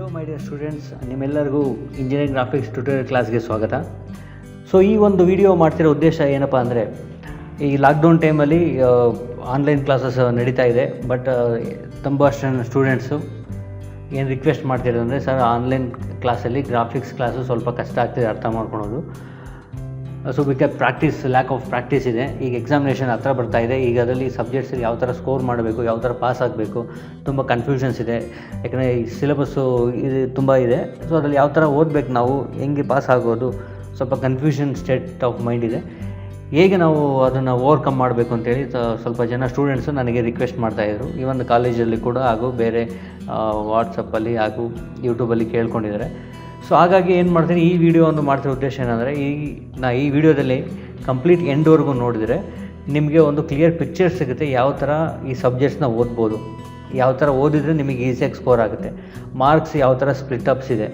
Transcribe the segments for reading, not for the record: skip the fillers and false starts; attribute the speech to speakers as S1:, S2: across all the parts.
S1: Hello my dear students, ನಿಮ್ಮೆಲ್ಲರಿಗೂ engineering graphics tutorial ಕ್ಲಾಸ್ಗೆ ಸ್ವಾಗತ. ಸೊ ಈ ಒಂದು ವಿಡಿಯೋ ಮಾಡ್ತಿರೋ ಉದ್ದೇಶ ಏನಪ್ಪ ಅಂದರೆ, ಈ ಲಾಕ್ಡೌನ್ ಟೈಮಲ್ಲಿ ಆನ್ಲೈನ್ ಕ್ಲಾಸಸ್ ನಡೀತಾ ಇದೆ. ಬಟ್ ತುಂಬ ಸ್ಟೂಡೆಂಟ್ಸು ಏನು ರಿಕ್ವೆಸ್ಟ್ ಮಾಡ್ತಿರೋದು ಅಂದರೆ, ಸರ್ ಆನ್ಲೈನ್ ಕ್ಲಾಸಲ್ಲಿ ಗ್ರಾಫಿಕ್ಸ್ ಕ್ಲಾಸು ಸ್ವಲ್ಪ ಕಷ್ಟ ಆಗ್ತಿದೆ ಅರ್ಥ ಮಾಡ್ಕೊಳೋದು. So because lack of practice ಇದೆ. ಈಗ ಎಕ್ಸಾಮಿನೇಷನ್ ಹತ್ರ ಬರ್ತಾ ಇದೆ. ಈಗ ಅದರಲ್ಲಿ ಸಬ್ಜೆಕ್ಟ್ಸಲ್ಲಿ ಯಾವ ಥರ ಸ್ಕೋರ್ ಮಾಡಬೇಕು, ಯಾವ ಥರ ಪಾಸ್ ಆಗಬೇಕು, ತುಂಬ ಕನ್ಫ್ಯೂಷನ್ಸ್ ಇದೆ. ಯಾಕಂದರೆ ಈ ಸಿಲೆಬಸ್ಸು ಇದು ತುಂಬ ಇದೆ. ಸೊ ಅದರಲ್ಲಿ ಯಾವ ಥರ ಓದಬೇಕು, ನಾವು ಹೆಂಗೆ ಪಾಸ್ ಆಗೋದು, ಸ್ವಲ್ಪ ಕನ್ಫ್ಯೂಷನ್ ಸ್ಟೇಟ್ ಆಫ್ ಮೈಂಡ್ ಇದೆ. ಹೇಗೆ ನಾವು ಅದನ್ನು ಓವರ್ಕಮ್ ಮಾಡಬೇಕು ಅಂತೇಳಿ ಸ್ವಲ್ಪ ಜನ ಸ್ಟೂಡೆಂಟ್ಸು ನನಗೆ ರಿಕ್ವೆಸ್ಟ್ ಮಾಡ್ತಾಯಿದ್ರು. ಈವನ್ ಕಾಲೇಜಲ್ಲಿ ಕೂಡ ಹಾಗೂ ಬೇರೆ ವಾಟ್ಸಪ್ಪಲ್ಲಿ ಹಾಗೂ ಯೂಟ್ಯೂಬಲ್ಲಿ ಕೇಳ್ಕೊಂಡಿದ್ದಾರೆ. ಸೊ ಹಾಗಾಗಿ ಏನು ಮಾಡ್ತೀನಿ, ಈ ವಿಡಿಯೋವನ್ನು ಮಾಡ್ತಿರೋ ಉದ್ದೇಶ ಏನಂದರೆ, ಈ ವಿಡಿಯೋದಲ್ಲಿ ಕಂಪ್ಲೀಟ್ ಎಂಡ್ವರೆಗೂ ನೋಡಿದರೆ ನಿಮಗೆ ಒಂದು ಕ್ಲಿಯರ್ ಪಿಕ್ಚರ್ ಸಿಗುತ್ತೆ. ಯಾವ ಥರ ಈ ಸಬ್ಜೆಕ್ಟ್ಸ್ನ ಓದ್ಬೋದು, ಯಾವ ಥರ ಓದಿದರೆ ನಿಮಗೆ ಈಸಿಯಾಗಿ ಸ್ಕೋರ್ ಆಗುತ್ತೆ, ಮಾರ್ಕ್ಸ್ ಯಾವ ಥರ ಸ್ಪ್ಲಿಟಪ್ಸ್ ಇದೆ,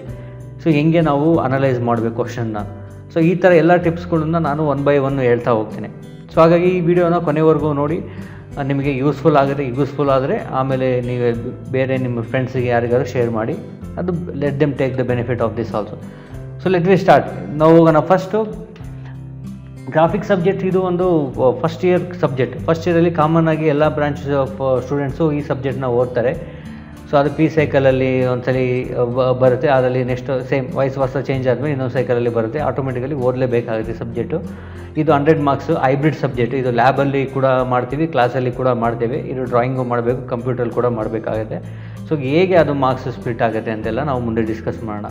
S1: ಸೊ ಹೆಂಗೆ ನಾವು ಅನಲೈಸ್ ಮಾಡಬೇಕು ಕ್ವಶನ್ನ. ಸೊ ಈ ಥರ ಎಲ್ಲ ಟಿಪ್ಸ್ಗಳನ್ನ ನಾನು ಒನ್ ಬೈ ಒನ್ ಹೇಳ್ತಾ ಹೋಗ್ತೀನಿ. ಸೊ ಹಾಗಾಗಿ ಈ ವಿಡಿಯೋನ ಕೊನೆವರೆಗೂ ನೋಡಿ. ನಿಮಗೆ ಯೂಸ್ಫುಲ್ ಆದರೆ ಆಮೇಲೆ ನೀವು ಬೇರೆ ನಿಮ್ಮ ಫ್ರೆಂಡ್ಸಿಗೆ ಯಾರಿಗಾರು ಶೇರ್ ಮಾಡಿ. ಅದು let them take the benefit of this also. So let we start. ನಾವು ಹೋಗೋಣ. First graphics subject. ಇದು ಒಂದು ಫಸ್ಟ್ ಇಯರ್ ಸಬ್ಜೆಕ್ಟ್. ಫಸ್ಟ್ ಇಯರಲ್ಲಿ ಕಾಮನ್ ಆಗಿ ಎಲ್ಲ ಬ್ರಾಂಚಸ್ ಆಫ್ ಸ್ಟೂಡೆಂಟ್ಸು ಈ ಸಬ್ಜೆಕ್ಟ್ನ ಓದ್ತಾರೆ. ಸೊ ಅದು ಪಿ ಸೈಕಲಲ್ಲಿ ಒಂದ್ಸಲಿ ಬರುತ್ತೆ, ಅದರಲ್ಲಿ ನೆಕ್ಸ್ಟ್ ಸೇಮ್ ವರ್ಷ ಚೇಂಜ್ ಆದಮೇಲೆ ಇನ್ನೊಂದು ಸೈಕಲಲ್ಲಿ ಬರುತ್ತೆ. ಆಟೋಮೆಟಿಕಲಿ ಓದಲೇಬೇಕಾಗುತ್ತೆ ಸಬ್ಜೆಕ್ಟು. ಇದು 100 ಮಾರ್ಕ್ಸು ಹೈಬ್ರಿಡ್ ಸಬ್ಜೆಕ್ಟ್. ಇದು ಲ್ಯಾಬಲ್ಲಿ ಕೂಡ ಮಾಡ್ತೀವಿ, ಕ್ಲಾಸಲ್ಲಿ ಕೂಡ ಮಾಡ್ತೇವೆ. ಇದು ಡ್ರಾಯಿಂಗು ಮಾಡಬೇಕು, ಕಂಪ್ಯೂಟರಲ್ಲಿ ಕೂಡ ಮಾಡಬೇಕಾಗುತ್ತೆ. ಸೊ ಹೇಗೆ ಅದು ಮಾರ್ಕ್ಸ್ ಸ್ಪ್ಲಿಟ್ ಆಗುತ್ತೆ ಅಂತೆಲ್ಲ ನಾವು ಮುಂದೆ ಡಿಸ್ಕಸ್ ಮಾಡೋಣ.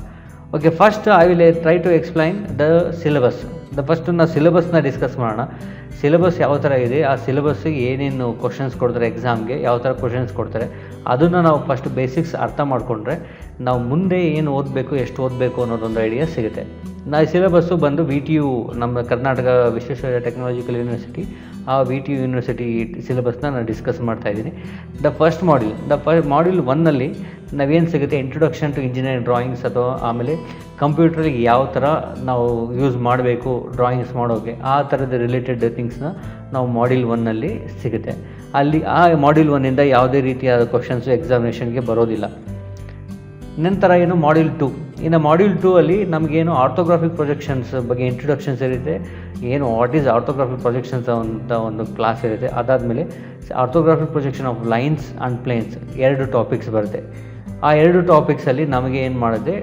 S1: Okay, first I will try to explain the syllabus. First ನಾವು ಸಿಲೆಬಸ್ನ ಡಿಸ್ಕಸ್ ಮಾಡೋಣ. ಸಿಲೆಬಸ್ ಯಾವ ಥರ ಇದೆ, ಆ ಸಿಲೆಬಸ್ಸಿಗೆ ಏನೇನು ಕ್ವಶನ್ಸ್ ಕೊಡ್ತಾರೆ, ಎಕ್ಸಾಮ್ಗೆ ಯಾವ ಥರ ಕ್ವಶನ್ಸ್ ಕೊಡ್ತಾರೆ, ಅದನ್ನು ನಾವು ಫಸ್ಟ್ ಬೇಸಿಕ್ಸ್ ಅರ್ಥ ಮಾಡಿಕೊಂಡ್ರೆ ನಾವು ಮುಂದೆ ಏನು ಓದಬೇಕು, ಎಷ್ಟು ಓದಬೇಕು ಅನ್ನೋದೊಂದು ಐಡಿಯಾ ಸಿಗುತ್ತೆ. ಈ ಸಿಲೆಬಸ್ಸು ಬಂದು VTU, ನಮ್ಮ ಕರ್ನಾಟಕ ವಿಶ್ವೇಶ್ವರಯ್ಯ ಟೆಕ್ನಾಲಜಿಕಲ್ ಯೂನಿವರ್ಸಿಟಿ, ಆ VTU ಯೂನಿವರ್ಸಿಟಿ ಸಿಲೆಬಸ್ನ ನಾನು ಡಿಸ್ಕಸ್ ಮಾಡ್ತಾಯಿದ್ದೀನಿ. ಫಸ್ಟ್ ಮಾಡ್ಯೂಲ್ 1ನಲ್ಲಿ ನಾವೇನು ಸಿಗುತ್ತೆ, ಇಂಟ್ರೊಡಕ್ಷನ್ ಟು ಇಂಜಿನಿಯರಿಂಗ್ ಡ್ರಾಯಿಂಗ್ಸ್, ಅಥವಾ ಆಮೇಲೆ ಕಂಪ್ಯೂಟ್ರಿಗೆ ಯಾವ ಥರ ನಾವು ಯೂಸ್ ಮಾಡಬೇಕು ಡ್ರಾಯಿಂಗ್ಸ್ ಮಾಡೋಕ್ಕೆ, ಆ ಥರದ ರಿಲೇಟೆಡ್ ಥಿಂಗ್ಸ್ನ ನಾವು ಮಾಡ್ಯೂಲ್ 1ನಲ್ಲಿ ಸಿಗುತ್ತೆ. ಅಲ್ಲಿ ಆ ಮಾಡ್ಯೂಲ್ 1ಇಂದ ಯಾವುದೇ ರೀತಿಯಾದ ಕ್ವಶನ್ಸು ಎಕ್ಸಾಮಿನೇಷನ್ಗೆ ಬರೋದಿಲ್ಲ. ನಂತರ ಏನು ಮಾಡ್ಯೂಲ್ 2. ಇನ್ನು ಮಾಡ್ಯೂಲ್ 2ಅಲ್ಲಿ ನಮಗೇನು ಆರ್ಥೋಗ್ರಾಫಿಕ್ ಪ್ರೊಜೆಕ್ಷನ್ಸ್ ಬಗ್ಗೆ ಇಂಟ್ರೊಡಕ್ಷನ್ಸ್ ಇರುತ್ತೆ. ಏನು ವಾಟ್ ಈಸ್ ಆರ್ಥೋಗ್ರಾಫಿಕ್ ಪ್ರೊಜೆಕ್ಷನ್ಸ್ ಅಂತ ಒಂದು ಕ್ಲಾಸ್ ಇರುತ್ತೆ. ಅದಾದಮೇಲೆ orthographic projection of lines and planes 2 topics ಬರುತ್ತೆ. ಆ 2 ಟಾಪಿಕ್ಸಲ್ಲಿ ನಮಗೆ ಏನು ಮಾಡುತ್ತೆ,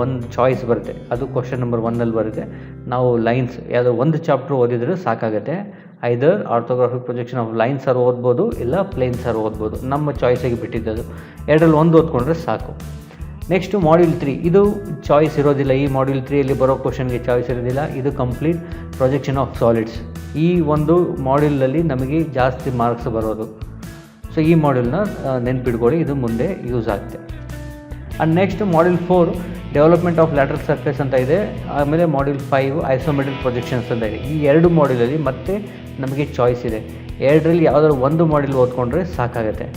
S1: ಒಂದು ಚಾಯ್ಸ್ ಬರುತ್ತೆ. ಅದು ಕ್ವಶನ್ ನಂಬರ್ 1ನಲ್ಲಿ ಬರುತ್ತೆ. ನಾವು ಲೈನ್ಸ್ ಯಾವುದೋ ಒಂದು ಚಾಪ್ಟರ್ ಓದಿದರೆ ಸಾಕಾಗುತ್ತೆ. ಐದರ್ ಆರ್ಥೋಗ್ರಾಫಿಕ್ ಪ್ರೊಜೆಕ್ಷನ್ ಆಫ್ ಲೈನ್ಸ್ ಆರು ಓದ್ಬೋದು, ಇಲ್ಲ ಪ್ಲೇನ್ಸ್ ಆರು ಓದ್ಬೋದು. ನಮ್ಮ ಚಾಯ್ಸಿಗೆ ಬಿಟ್ಟಿದ್ದದು. 2ರಲ್ಲಿ ಒಂದು ಓದ್ಕೊಂಡ್ರೆ ಸಾಕು. Next module 3. ಇದು ಚಾಯ್ಸ್ ಇರೋದಿಲ್ಲ. ಈ ಮಾಡ್ಯೂಲ್ 3ಯಲ್ಲಿ ಬರೋ ಕ್ವಶನ್ಗೆ ಚಾಯ್ಸ್ ಇರೋದಿಲ್ಲ. ಇದು ಕಂಪ್ಲೀಟ್ ಪ್ರೊಜೆಕ್ಷನ್ ಆಫ್ ಸಾಲಿಡ್ಸ್. ಈ ಒಂದು ಮಾಡ್ಯೂಲಲ್ಲಿ ನಮಗೆ ಜಾಸ್ತಿ ಮಾರ್ಕ್ಸ್ ಬರೋದು. ಸೊ ಈ ಮಾಡ್ಯೂಲ್ನ ನೆನ್ಪಿಟ್ಕೊಳ್ಳಿ, ಇದು ಮುಂದೆ ಯೂಸ್ ಆಗುತ್ತೆ. And next module 4 development of lateral surface ಅಂತ ಇದೆ. ಆಮೇಲೆ ಮಾಡ್ಯೂಲ್ 5 ಐಸೋಮೆಟ್ರಿಕ್ ಪ್ರೊಜೆಕ್ಷನ್ಸ್ ಅಂತ ಇದೆ. ಈ 2 ಮಾಡ್ಯೂಲಲ್ಲಿ ಮತ್ತೆ ನಮಗೆ ಚಾಯ್ಸ್ ಇದೆ. 2ರಲ್ಲಿ ಯಾವುದಾದ್ರು ಒಂದು ಮಾಡ್ಯೂಲ್ ಓದ್ಕೊಂಡ್ರೆ ಸಾಕಾಗುತ್ತೆ.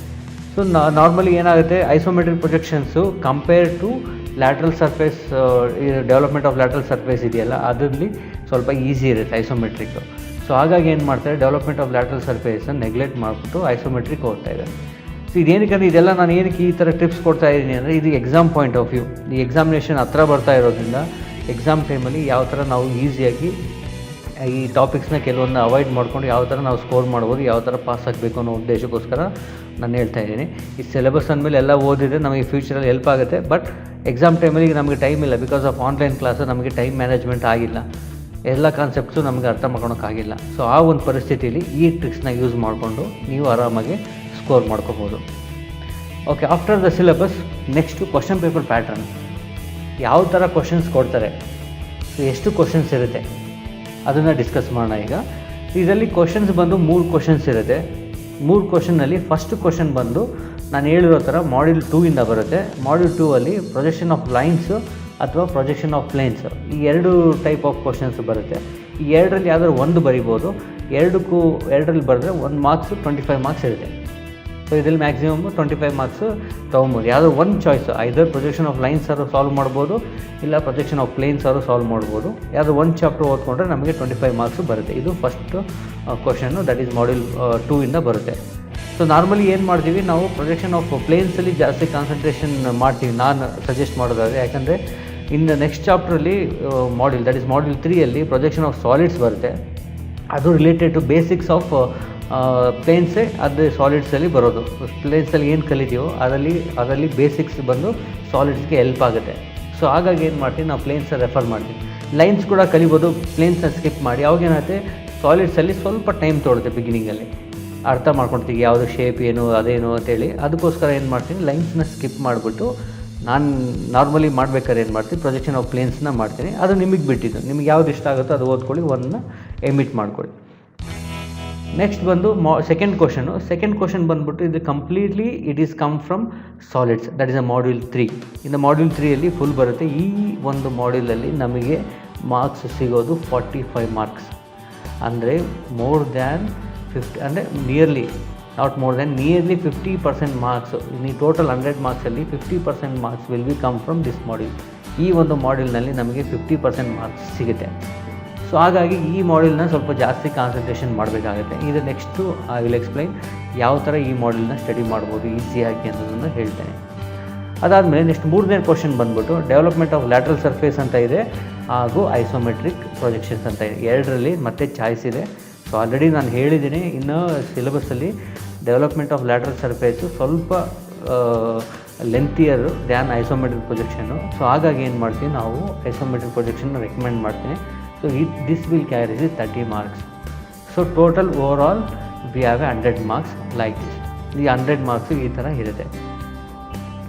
S1: ಸೊ ನಾರ್ಮಲಿ ಏನಾಗುತ್ತೆ, isometric projections compare to lateral surface, development of lateral surface ಇದೆಯಲ್ಲ, ಅದರಲ್ಲಿ ಸ್ವಲ್ಪ ಈಸಿ ಇರುತ್ತೆ ಐಸೋಮೆಟ್ರಿಕ್. ಸೊ ಹಾಗಾಗಿ ಏನು ಮಾಡ್ತಾರೆ, ಡೆವಲಪ್ಮೆಂಟ್ ಆಫ್ ಲ್ಯಾಟ್ರಲ್ ಸರ್ಫೇಸನ್ನು ನೆಗ್ಲೆಕ್ಟ್ ಮಾಡಿಬಿಟ್ಟು ಐಸೋಮೆಟ್ರಿಕ್ ಓದ್ತಾ ಇದ್ದಾರೆ. ಸೊ ಇದೇನಕ್ಕೆ, ಇದೆಲ್ಲ ನಾನು ಏನಕ್ಕೆ ಈ ಥರ ಟಿಪ್ಸ್ ಕೊಡ್ತಾ ಇದ್ದೀನಿ ಅಂದರೆ, ಇದು ಎಕ್ಸಾಮ್ ಪಾಯಿಂಟ್ ಆಫ್ ವ್ಯೂ. ಈ ಎಕ್ಸಾಮಿನೇಷನ್ ಹತ್ರ ಬರ್ತಾ ಇರೋದ್ರಿಂದ ಎಕ್ಸಾಮ್ ಟೈಮಲ್ಲಿ ಯಾವ ಥರ ನಾವು ಈಸಿಯಾಗಿ ಈ ಟಾಪಿಕ್ಸ್ನ ಕೆಲವೊಂದು ಅವಾಯ್ಡ್ ಮಾಡ್ಕೊಂಡು ಯಾವ ಥರ ನಾವು ಸ್ಕೋರ್ ಮಾಡ್ಬೋದು, ಯಾವ ಥರ ಪಾಸ್ ಆಗಬೇಕು ಅನ್ನೋ ಉದ್ದೇಶಕ್ಕೋಸ್ಕರ ನಾನು ಹೇಳ್ತಾ ಇದ್ದೀನಿ. ಈ ಸಿಲೆಬಸ್ ಅಂದಮೇಲೆ ಎಲ್ಲ ಓದಿದರೆ ನಮಗೆ ಫ್ಯೂಚರಲ್ಲಿ ಹೆಲ್ಪ್ ಆಗುತ್ತೆ. ಬಟ್ ಎಕ್ಸಾಮ್ ಟೈಮಲ್ಲಿ ನಮಗೆ ಟೈಮ್ ಇಲ್ಲ. ಬಿಕಾಸ್ ಆಫ್ ಆನ್ಲೈನ್ ಕ್ಲಾಸು ನಮಗೆ ಟೈಮ್ ಮ್ಯಾನೇಜ್ಮೆಂಟ್ ಆಗಿಲ್ಲ, ಎಲ್ಲ ಕಾನ್ಸೆಪ್ಟ್ಸು ನಮಗೆ ಅರ್ಥ ಮಾಡ್ಕೊಳಕ್ಕಾಗಿಲ್ಲ. ಸೊ ಆ ಒಂದು ಪರಿಸ್ಥಿತಿಯಲ್ಲಿ ಈ ಟ್ರಿಕ್ಸ್ನ ಯೂಸ್ ಮಾಡಿಕೊಂಡು ನೀವು ಆರಾಮಾಗಿ ಸ್ಕೋರ್ ಮಾಡ್ಕೋಬೋದು. Okay, after the syllabus next question paper pattern. ಯಾವ ಥರ ಕ್ವಶನ್ಸ್ ಕೊಡ್ತಾರೆ, ಸೊ ಎಷ್ಟು ಕ್ವಶನ್ಸ್ ಇರುತ್ತೆ ಅದನ್ನು ಡಿಸ್ಕಸ್ ಮಾಡೋಣ ಈಗ. ಇದರಲ್ಲಿ ಕ್ವಶನ್ಸ್ ಬಂದು 3 ಕ್ವಶನ್ಸ್ ಇರುತ್ತೆ. 3 ಕ್ವಶನ್ನಲ್ಲಿ ಫಸ್ಟ್ ಕ್ವಶನ್ ಬಂದು ನಾನು ಹೇಳಿರೋ ಥರ ಮಾಡ್ಯೂಲ್ 2ಇಂದ ಬರುತ್ತೆ. ಮಾಡ್ಯೂಲ್ 2ಅಲ್ಲಿ ಪ್ರೊಜೆಕ್ಷನ್ ಆಫ್ ಲೈನ್ಸು ಅಥವಾ ಪ್ರೊಜೆಕ್ಷನ್ ಆಫ್ ಪ್ಲೇನ್ಸ್, ಈ 2 ಟೈಪ್ ಆಫ್ ಕ್ವಶನ್ಸ್ ಬರುತ್ತೆ. ಈ 2ರಲ್ಲಿ ಯಾವ್ದಾದ್ರು ಒಂದು ಬರಿಬೋದು. 2ರಲ್ಲಿ ಬರೆದ್ರೆ 1 ಮಾರ್ಕ್ಸು 25 ಮಾರ್ಕ್ಸ್ ಇರುತ್ತೆ. ಸೊ ಇದರಲ್ಲಿ ಮ್ಯಾಕ್ಸಿಮಮ್ 25 ಮಾರ್ಕ್ಸು ತೊಗೊಬೋದು. ಯಾವುದೋ ಒಂದು choice, either projection of lines ಆರು ಸಾಲ್ವ್ ಮಾಡ್ಬೋದು, ಇಲ್ಲ ಪ್ರೊಜೆಕ್ಷನ್ ಆಫ್ ಪ್ಲೇನ್ಸ್ ಆರು ಸಾಲ್ವ್ ಮಾಡ್ಬೋದು. ಯಾವುದೋ ಒಂದು ಚಾಪ್ಟರ್ ಓದ್ಕೊಂಡ್ರೆ ನಮಗೆ 25 ಮಾರ್ಕ್ಸು ಬರುತ್ತೆ. ಇದು first question, that is module 2ಇಂದ ಬರುತ್ತೆ. ಸೊ ನಾರ್ಮಲಿ ಏನು ಮಾಡ್ತೀವಿ ನಾವು ಪ್ರೊಜೆಕ್ಷನ್ ಆಫ್ ಪ್ಲೇನ್ಸಲ್ಲಿ ಜಾಸ್ತಿ ಕಾನ್ಸಂಟ್ರೇಷನ್ ಮಾಡ್ತೀವಿ, ನಾನು ಸಜೆಸ್ಟ್ ಮಾಡೋದಾದರೆ. ಯಾಕಂದರೆ ಇನ್ನು ನೆಕ್ಸ್ಟ್ ಚಾಪ್ಟ್ರಲ್ಲಿ ಮಾಡ್ಯೂಲ್ ದಟ್ ಈಸ್ ಮಾಡ್ಯೂಲ್ 3ಯಲ್ಲಿ ಪ್ರೊಜೆಕ್ಷನ್ ಆಫ್ ಸಾಲಿಡ್ಸ್ ಬರುತ್ತೆ. ಅದು ರಿಲೇಟೆಡ್ ಟು ಬೇಸಿಕ್ಸ್ ಆಫ್ ಪ್ಲೇನ್ಸೇ ಅದು ಸಾಲಿಡ್ಸಲ್ಲಿ ಬರೋದು. ಪ್ಲೇನ್ಸಲ್ಲಿ ಏನು ಕಲಿತೀವೋ ಅದರಲ್ಲಿ ಬೇಸಿಕ್ಸ್ ಬಂದು ಸಾಲಿಡ್ಸ್ಗೆ ಹೆಲ್ಪ್ ಆಗುತ್ತೆ. ಸೊ ಹಾಗಾಗಿ ಏನು ಮಾಡ್ತೀವಿ, ನಾವು ಪ್ಲೇನ್ಸ ರೆಫರ್ ಮಾಡ್ತೀವಿ. ಲೈನ್ಸ್ ಕೂಡ ಕಲಿಬೋದು, ಪ್ಲೇನ್ಸ್ನ ಸ್ಕಿಪ್ ಮಾಡಿ. ಅವಾಗೇನಾಗುತ್ತೆ, ಸಾಲಿಡ್ಸಲ್ಲಿ ಸ್ವಲ್ಪ ಟೈಮ್ ತೊಗೊಳುತ್ತೆ ಬಿಗಿನಿಂಗಲ್ಲಿ ಅರ್ಥ ಮಾಡ್ಕೊಳ್ತೀವಿ ಯಾವುದು ಶೇಪ್ ಏನು ಅದೇನು ಅಂತೇಳಿ. ಅದಕ್ಕೋಸ್ಕರ ಏನು ಮಾಡ್ತೀನಿ, ಲೈನ್ಸ್ನ ಸ್ಕಿಪ್ ಮಾಡಿಬಿಟ್ಟು ನಾನು ನಾರ್ಮಲಿ ಮಾಡ್ಬೇಕಾದ್ರೆ ಏನು ಮಾಡ್ತೀನಿ, ಪ್ರೊಜೆಕ್ಷನ್ ಆಫ್ ಪ್ಲೇನ್ಸ್ನ ಮಾಡ್ತೀನಿ. ಅದು ನಿಮಗೆ ಬಿಟ್ಟಿದ್ದು, ನಿಮಗೆ ಯಾವ್ದು ಇಷ್ಟ ಆಗುತ್ತೋ ಅದು ಓದ್ಕೊಳ್ಳಿ, ಒಂದನ್ನ ಎಮಿಟ್ ಮಾಡ್ಕೊಳ್ಳಿ. ನೆಕ್ಸ್ಟ್ ಬಂದು ಸೆಕೆಂಡ್ ಕ್ವಶನ್ ಬಂದುಬಿಟ್ಟು ಇದು completely it is come from solids, that is a module 3. ಇನ್ನು ಮಾಡ್ಯೂಲ್ 3ಯಲ್ಲಿ ಫುಲ್ ಬರುತ್ತೆ. ಈ ಒಂದು ಮಾಡ್ಯೂಲಲ್ಲಿ ನಮಗೆ ಮಾರ್ಕ್ಸ್ ಸಿಗೋದು 45 ಮಾರ್ಕ್ಸ್, ಅಂದರೆ ಮೋರ್ ದ್ಯಾನ್ 50, ಅಂದರೆ ನಿಯರ್ಲಿ 50% ಮಾರ್ಕ್ಸ್. ಈ total 100 ಮಾರ್ಕ್ಸಲ್ಲಿ 50% marks will be come from this module. ಈ ಒಂದು ಮಾಡ್ಯೂಲ್ನಲ್ಲಿ ನಮಗೆ 50% ಮಾರ್ಕ್ಸ್ ಸಿಗುತ್ತೆ. ಸೊ ಹಾಗಾಗಿ ಈ ಮಾಡ್ಯೂಲ್ನ ಸ್ವಲ್ಪ ಜಾಸ್ತಿ ಕಾನ್ಸಂಟ್ರೇಷನ್ ಮಾಡಬೇಕಾಗುತ್ತೆ. ಇದು ನೆಕ್ಸ್ಟು ಐ ವಿಲ್ ಎಕ್ಸ್ಪ್ಲೈನ್ ಯಾವ ಥರ ಈ ಮಾಡ್ಯೂಲ್ನ ಸ್ಟಡಿ ಮಾಡ್ಬೋದು ಈಸಿಯಾಗಿ ಅನ್ನೋದನ್ನು ಹೇಳ್ತೇನೆ. ಅದಾದಮೇಲೆ ನೆಕ್ಸ್ಟ್ 3ನೇ ಕ್ವಶನ್ ಬಂದ್ಬಿಟ್ಟು ಡೆವಲಪ್ಮೆಂಟ್ ಆಫ್ ಲ್ಯಾಟ್ರಲ್ ಸರ್ಫೇಸ್ ಅಂತ ಇದೆ, ಹಾಗೂ ಐಸೋಮೆಟ್ರಿಕ್ ಪ್ರೊಜೆಕ್ಷನ್ಸ್ ಅಂತ ಇದೆ. ಎರಡರಲ್ಲಿ ಮತ್ತೆ ಚಾಯ್ಸ್ ಇದೆ. ಸೊ ಆಲ್ರೆಡಿ ನಾನು ಹೇಳಿದ್ದೀನಿ, ಇನ್ನು ಸಿಲೆಬಸ್ಸಲ್ಲಿ ಡೆವಲಪ್ಮೆಂಟ್ ಆಫ್ ಲ್ಯಾಟ್ರಲ್ ಸರ್ಫೇಸು ಸ್ವಲ್ಪ ಲೆಂತಿಯರು ದ್ಯಾನ್ ಐಸೋಮೆಟ್ರಿಕ್ ಪ್ರೊಜೆಕ್ಷನು. ಸೊ ಹಾಗಾಗಿ ಏನು ಮಾಡ್ತೀವಿ, ನಾವು ಐಸೋಮೆಟ್ರಿಕ್ ಪ್ರೊಜೆಕ್ಷನ್ನ ರೆಕಮೆಂಡ್ ಮಾಡ್ತೀನಿ. So this will carry 30 marks. So total overall we have 100 marks like this. ಈ 100 ಮಾರ್ಕ್ಸು ಈ ಥರ ಇರುತ್ತೆ.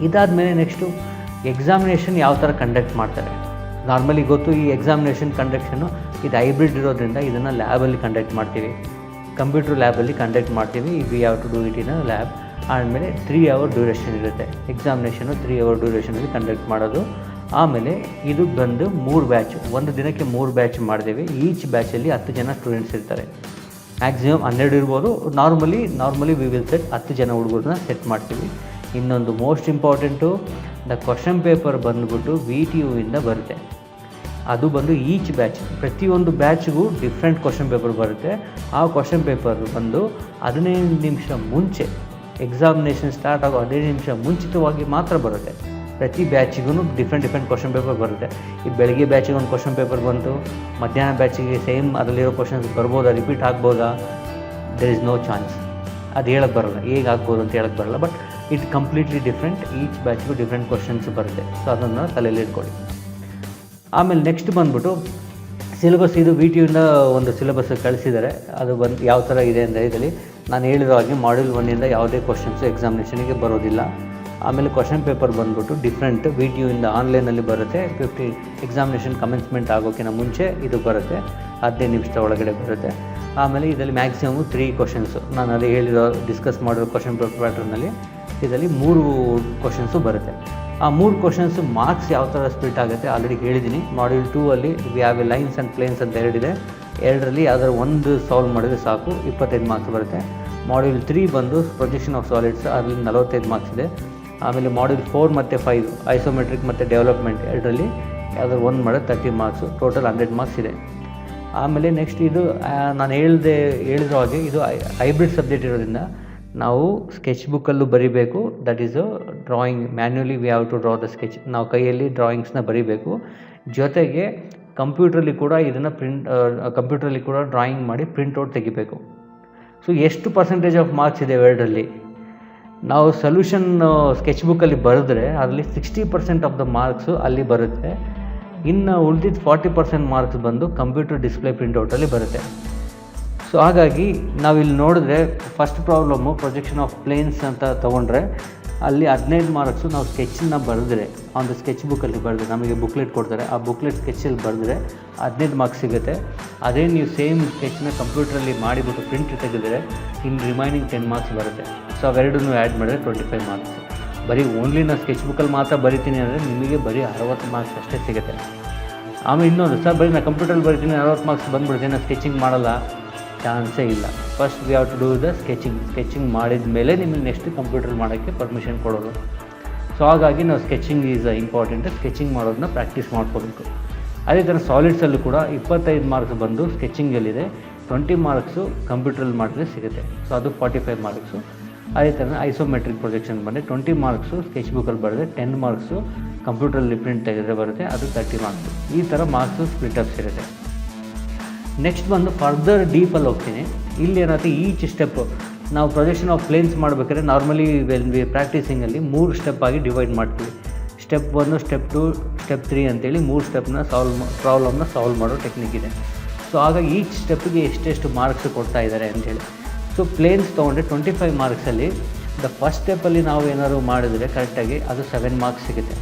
S1: ಇದಾದಮೇಲೆ ನೆಕ್ಸ್ಟು ಎಕ್ಸಾಮಿನೇಷನ್ ಯಾವ ಥರ ಕಂಡಕ್ಟ್ ಮಾಡ್ತಾರೆ. ನಾರ್ಮಲಿ ಗೊತ್ತು, ಈ ಎಕ್ಸಾಮಿನೇಷನ್ ಕಂಡಕ್ಷನ್ನು ಇದು ಹೈಬ್ರಿಡ್ ಇರೋದ್ರಿಂದ ಇದನ್ನು ಲ್ಯಾಬಲ್ಲಿ ಕಂಡಕ್ಟ್ ಮಾಡ್ತೀವಿ, ಕಂಪ್ಯೂಟರ್ ಲ್ಯಾಬಲ್ಲಿ ಕಂಡಕ್ಟ್ ಮಾಡ್ತೀವಿ. We have to do it in a lab. ಆದಮೇಲೆ 3 hour ಡ್ಯೂರೇಷನ್ ಇರುತ್ತೆ ಎಕ್ಸಾಮಿನೇಷನು. 3 hour ಡ್ಯೂರೇಷನಲ್ಲಿ ಕಂಡಕ್ಟ್ ಮಾಡೋದು. ಆಮೇಲೆ ಇದು ಬಂದು 3 ಬ್ಯಾಚ್, ಒಂದು ದಿನಕ್ಕೆ 3 ಬ್ಯಾಚ್ ಮಾಡ್ತೀವಿ. ಈಚ್ ಬ್ಯಾಚಲ್ಲಿ 10 ಜನ ಸ್ಟೂಡೆಂಟ್ಸ್ ಇರ್ತಾರೆ. ಮ್ಯಾಕ್ಸಿಮಮ್ 12 ಇರ್ಬೋದು. ನಾರ್ಮಲಿ ವಿ ವಿಲ್ ಸೆಟ್ 10 ಜನ ಹುಡುಗರನ್ನ ಸೆಟ್ ಮಾಡ್ತೀವಿ. ಇನ್ನೊಂದು most important, the question paper ಬಂದುಬಿಟ್ಟು VTU ಇಂದ ಬರುತ್ತೆ. ಅದು ಬಂದು ಈಚ್ ಬ್ಯಾಚ್, ಪ್ರತಿಯೊಂದು ಬ್ಯಾಚ್ಗೂ ಡಿಫ್ರೆಂಟ್ ಕ್ವಶನ್ ಪೇಪರ್ ಬರುತ್ತೆ. ಆ ಕ್ವಶನ್ ಪೇಪರ್ ಬಂದು 15 ನಿಮಿಷ ಮುಂಚೆ, ಎಕ್ಸಾಮಿನೇಷನ್ ಸ್ಟಾರ್ಟ್ ಆಗೋ 15 ನಿಮಿಷ ಮುಂಚಿತವಾಗಿ ಮಾತ್ರ ಬರುತ್ತೆ. ಪ್ರತಿ ಬ್ಯಾಚಿಗೂ ಡಿಫ್ರೆಂಟ್ ಕ್ವಶನ್ ಪೇಪರ್ ಬರುತ್ತೆ. ಈ ಬೆಳಗ್ಗೆ ಬ್ಯಾಚಿಗೆ ಒಂದು ಕ್ವಶನ್ ಪೇಪರ್ ಬಂತು, ಮಧ್ಯಾಹ್ನ ಬ್ಯಾಚಿಗೆ ಸೇಮ್ ಅದರಲ್ಲಿರೋ ಕ್ವಶನ್ಸ್ ಬರ್ಬೋದಾ, ರಿಪೀಟ್ ಆಗ್ಬೋದಾ, ದೇರ್ ಇಸ್ ನೋ ಚಾನ್ಸ್. ಅದು ಹೇಳಕ್ಕೆ ಬರೋಲ್ಲ, ಹೇಗೆ ಆಗ್ಬೋದು ಅಂತ ಹೇಳಕ್ಕೆ ಬರೋಲ್ಲ. But it completely different, each ಬ್ಯಾಚ್ಗೂ ಡಿಫ್ರೆಂಟ್ ಕ್ವಶನ್ಸ್ ಬರುತ್ತೆ. ಸೊ ಅದನ್ನು ತಲೆಯಲ್ಲಿ ಇಟ್ಕೊಳ್ಳಿ. ಆಮೇಲೆ ನೆಕ್ಸ್ಟ್ ಬಂದ್ಬಿಟ್ಟು ಸಿಲೆಬಸ್. ಇದು VTU ಇಂದ ಒಂದು ಸಿಲೆಬಸ್ ಕಳಿಸಿದ್ದಾರೆ. ಅದು ಬಂದು ಯಾವ ಥರ ಇದೆ ಅಂದರೆ, ಇದರಲ್ಲಿ ನಾನು ಹೇಳಿರೋ ಹಾಗೆ ಮಾಡ್ಯೂಲ್ 1 ಯಾವುದೇ ಕ್ವಶನ್ಸು ಎಕ್ಸಾಮಿನೇಷನಿಗೆ ಬರೋದಿಲ್ಲ. ಆಮೇಲೆ ಕ್ವಶನ್ ಪೇಪರ್ ಬಂದ್ಬಿಟ್ಟು ಡಿಫ್ರೆಂಟ್, VTU ಇಂದ ಆನ್ಲೈನಲ್ಲಿ ಬರುತ್ತೆ. 50 ಎಕ್ಸಾಮಿನೇಷನ್ ಕಮೆನ್ಸ್ಮೆಂಟ್ ಆಗೋಕ್ಕಿಂತ ಮುಂಚೆ ಇದು ಬರುತ್ತೆ, 15 ನಿಮಿಷದ ಒಳಗಡೆ ಬರುತ್ತೆ. ಆಮೇಲೆ ಇದರಲ್ಲಿ ಮ್ಯಾಕ್ಸಿಮಮ್ 3 ಕ್ವಶನ್ಸು, ನಾನು ಅಲ್ಲಿ ಹೇಳಿರೋ ಡಿಸ್ಕಸ್ ಮಾಡಿರೋ ಕ್ವಶನ್ ಪೇಪರ್ ಪ್ಯಾಟರ್ನಲ್ಲಿ ಇದರಲ್ಲಿ 3 ಕ್ವಶನ್ಸು ಬರುತ್ತೆ. ಆ 3 ಕ್ವಶನ್ಸು ಮಾರ್ಕ್ಸ್ ಯಾವ ಥರ ಸ್ಪ್ಲಿಟ್ ಆಗುತ್ತೆ ಆಲ್ರೆಡಿ ಹೇಳಿದ್ದೀನಿ. ಮಾಡ್ಯೂಲ್ 2ಅಲ್ಲಿ we have a lines and planes ಅಂತ ಎರಡಿದೆ. ಎರಡರಲ್ಲಿ ಯಾವ್ದಾದ್ರು ಒಂದು ಸಾಲ್ವ್ ಮಾಡಿದ್ರೆ ಸಾಕು, 25 ಮಾರ್ಕ್ಸ್ ಬರುತ್ತೆ. ಮಾಡ್ಯೂಲ್ 3 ಬಂದು ಪ್ರೊಜೆಕ್ಷನ್ ಆಫ್ ಸಾಲಿಡ್ಸ್, ಅದರಲ್ಲಿ 45 ಮಾರ್ಕ್ಸ್ ಇದೆ. ಆಮೇಲೆ ಮಾಡ್ಯೂಲ್ 4 ಮತ್ತು 5 ಐಸೋಮೆಟ್ರಿಕ್ ಮತ್ತು ಡೆವಲಪ್ಮೆಂಟ್ ಎರಡರಲ್ಲಿ ಯಾವ್ದಾದ್ರು ಒಂದು ಮಾಡಿದ್ರೆ 30 ಮಾರ್ಕ್ಸು, ಟೋಟಲ್ 100 ಮಾರ್ಕ್ಸ್ ಇದೆ. ಆಮೇಲೆ ನೆಕ್ಸ್ಟ್ ಇದು ನಾನು ಹೇಳಿರೋ ಹಾಗೆ ಇದು ಹೈಬ್ರಿಡ್ ಸಬ್ಜೆಕ್ಟ್ ಇರೋದ್ರಿಂದ ನಾವು ಸ್ಕೆಚ್ ಬುಕ್ಕಲ್ಲೂ ಬರೀಬೇಕು. That is drawing, manually we have to draw the sketch. ನಾವು ಕೈಯಲ್ಲಿ ಡ್ರಾಯಿಂಗ್ಸ್ನ ಬರೀಬೇಕು. ಜೊತೆಗೆ ಕಂಪ್ಯೂಟ್ರಲ್ಲಿ ಕೂಡ ಡ್ರಾಯಿಂಗ್ ಮಾಡಿ ಪ್ರಿಂಟೌಟ್ ತೆಗಿಬೇಕು. ಸೊ ಎಷ್ಟು ಪರ್ಸೆಂಟೇಜ್ ಆಫ್ ಮಾರ್ಕ್ಸ್ ಇದೆ ಎರಡರಲ್ಲಿ, ನಾವು ಸೊಲ್ಯೂಷನ್ ಸ್ಕೆಚ್ ಬುಕ್ಕಲ್ಲಿ ಬರೆದ್ರೆ ಅದರಲ್ಲಿ 60% ಆಫ್ ದ ಮಾರ್ಕ್ಸು ಅಲ್ಲಿ ಬರುತ್ತೆ. ಇನ್ನು ಉಳಿದಿದ್ದು 40% ಮಾರ್ಕ್ಸ್ ಬಂದು ಕಂಪ್ಯೂಟರ್ ಡಿಸ್ಪ್ಲೇ ಪ್ರಿಂಟೌಟಲ್ಲಿ ಬರುತ್ತೆ. ಸೊ ಹಾಗಾಗಿ ನಾವಿಲ್ಲಿ ನೋಡಿದ್ರೆ first problem projection of planes ಅಂತ ತೊಗೊಂಡ್ರೆ ಅಲ್ಲಿ 15 ಮಾರ್ಕ್ಸು ನಾವು ಸ್ಕೆಚ್ಚನ್ನು ಬರೆದ್ರೆ, ಒಂದು ಸ್ಕೆಚ್ ಬುಕ್ಕಲ್ಲಿ ಬರೆದ್ರೆ, ನಮಗೆ ಬುಕ್ಲೆಟ್ ಕೊಡ್ತಾರೆ, ಆ ಬುಕ್ಲೆಟ್ ಸ್ಕೆಚಲ್ಲಿ ಬರೆದ್ರೆ 15 ಮಾರ್ಕ್ಸ್ ಸಿಗುತ್ತೆ. ಅದೇ ನೀವು ಸೇಮ್ ಸ್ಕೆಚ್ನ ಕಂಪ್ಯೂಟ್ರಲ್ಲಿ ಮಾಡಿಬಿಟ್ಟು ಪ್ರಿಂಟ್ ತೆಗೆದರೆ ಇನ್ನು ರಿಮೈನಿಂಗ್ 10 ಮಾರ್ಕ್ಸ್ ಬರುತ್ತೆ. ಸೊ ಅವೆರಡನ್ನೂ ಆ್ಯಡ್ ಮಾಡಿದ್ರೆ 25 ಮಾರ್ಕ್ಸ್. ಬರೀ ಓನ್ಲಿ ನಾನು ಸ್ಕೆಚ್ ಬುಕ್ಕಲ್ಲಿ ಮಾತ್ರ ಬರಿತೀನಿ ಅಂದರೆ ನಿಮಗೆ ಬರೀ 60 ಮಾರ್ಕ್ಸ್ ಅಷ್ಟೇ ಸಿಗುತ್ತೆ. ಆಮೇಲೆ ಇನ್ನೊಂದು ಸರ್ ಬರೀ ನಾನು ಕಂಪ್ಯೂಟರಲ್ಲಿ ಬರಿತೀನಿ 60 ಮಾರ್ಕ್ಸ್ ಬಂದುಬಿಡ್ತೀನಿ, ನಾನು ಸ್ಕೆಚಿಂಗ್ ಮಾಡಲ್ಲ, ಚಾನ್ಸೇ ಇಲ್ಲ. First we have to do the sketching ಮಾಡಿದ ಮೇಲೆ ನಿಮಗೆ ನೆಕ್ಸ್ಟ್ ಕಂಪ್ಯೂಟರ್ ಮಾಡೋಕ್ಕೆ ಪರ್ಮಿಷನ್ ಕೊಡೋದು. ಸೊ ಹಾಗಾಗಿ ನಾವು ಸ್ಕೆಚಿಂಗ್ ಈಸ್ ಇಂಪಾರ್ಟೆಂಟ್, ಸ್ಕೆಚಿಂಗ್ ಮಾಡೋದನ್ನ ಪ್ರಾಕ್ಟೀಸ್ ಮಾಡ್ಕೋಬೇಕು. ಅದೇ ಥರ ಸಾಲಿಡ್ಸಲ್ಲೂ ಕೂಡ 25 ಮಾರ್ಕ್ಸ್ ಬಂದು ಸ್ಕೆಚಿಂಗಲ್ಲಿದೆ, 20 ಮಾರ್ಕ್ಸು ಕಂಪ್ಯೂಟ್ರಲ್ಲಿ ಮಾಡಿದ್ರೆ ಸಿಗುತ್ತೆ. ಸೊ ಅದು 45 ಮಾರ್ಕ್ಸು. ಅದೇ ಥರ ಐಸೋಮೆಟ್ರಿಕ್ ಪ್ರೊಜೆಕ್ಷನ್ ಬಂದರೆ 20 ಮಾರ್ಕ್ಸು ಸ್ಕೆಚ್ ಬುಕ್ಕಲ್ಲಿ ಬರೆದ್ರೆ 10 ಮಾರ್ಕ್ಸು ಕಂಪ್ಯೂಟರಲ್ಲಿ ಪ್ರಿಂಟ್ ತೆಗೆದ್ರೆ ಬರುತ್ತೆ, ಅದು 30 ಮಾರ್ಕ್ಸು. ಈ ಥರ ಮಾರ್ಕ್ಸು ಸ್ಪ್ಲಿಟಪ್ಸ್ ಇರುತ್ತೆ. ನೆಕ್ಸ್ಟ್ ಬಂದು ಫರ್ದರ್ ಡೀಪಲ್ಲಿ ಹೋಗ್ತೀನಿ. ಇಲ್ಲಿ ಏನಾಗುತ್ತೆ, ಈಚ್ ಸ್ಟೆಪ್ ನಾವು ಪ್ರೊಜೆಕ್ಷನ್ ಆಫ್ ಪ್ಲೇನ್ಸ್ ಮಾಡಬೇಕಾದ್ರೆ ನಾರ್ಮಲಿ ಪ್ರಾಕ್ಟೀಸಿಂಗಲ್ಲಿ 3 ಸ್ಟೆಪ್ ಆಗಿ ಡಿವೈಡ್ ಮಾಡ್ತೀವಿ. ಸ್ಟೆಪ್ 1, ಸ್ಟೆಪ್ 2, ಸ್ಟೆಪ್ 3 ಅಂತೇಳಿ 3 ಸ್ಟೆಪ್ನ ಪ್ರಾಬ್ಲಮ್ನ ಸಾಲ್ವ್ ಮಾಡೋ ಟೆಕ್ನಿಕ್ ಇದೆ. ಸೊ ಆಗ ಈಚ್ ಸ್ಟೆಪ್ಗೆ ಎಷ್ಟೆಷ್ಟು ಮಾರ್ಕ್ಸ್ ಕೊಡ್ತಾ ಇದ್ದಾರೆ ಅಂಥೇಳಿ. ಸೊ ಪ್ಲೇನ್ಸ್ ತೊಗೊಂಡ್ರೆ 25 ಮಾರ್ಕ್ಸಲ್ಲಿ ಫಸ್ಟ್ ಸ್ಟೆಪ್ಪಲ್ಲಿ ನಾವು ಏನಾದ್ರು ಮಾಡಿದರೆ ಕರೆಕ್ಟಾಗಿ ಅದು 7 ಮಾರ್ಕ್ಸ್ ಸಿಗುತ್ತೆ.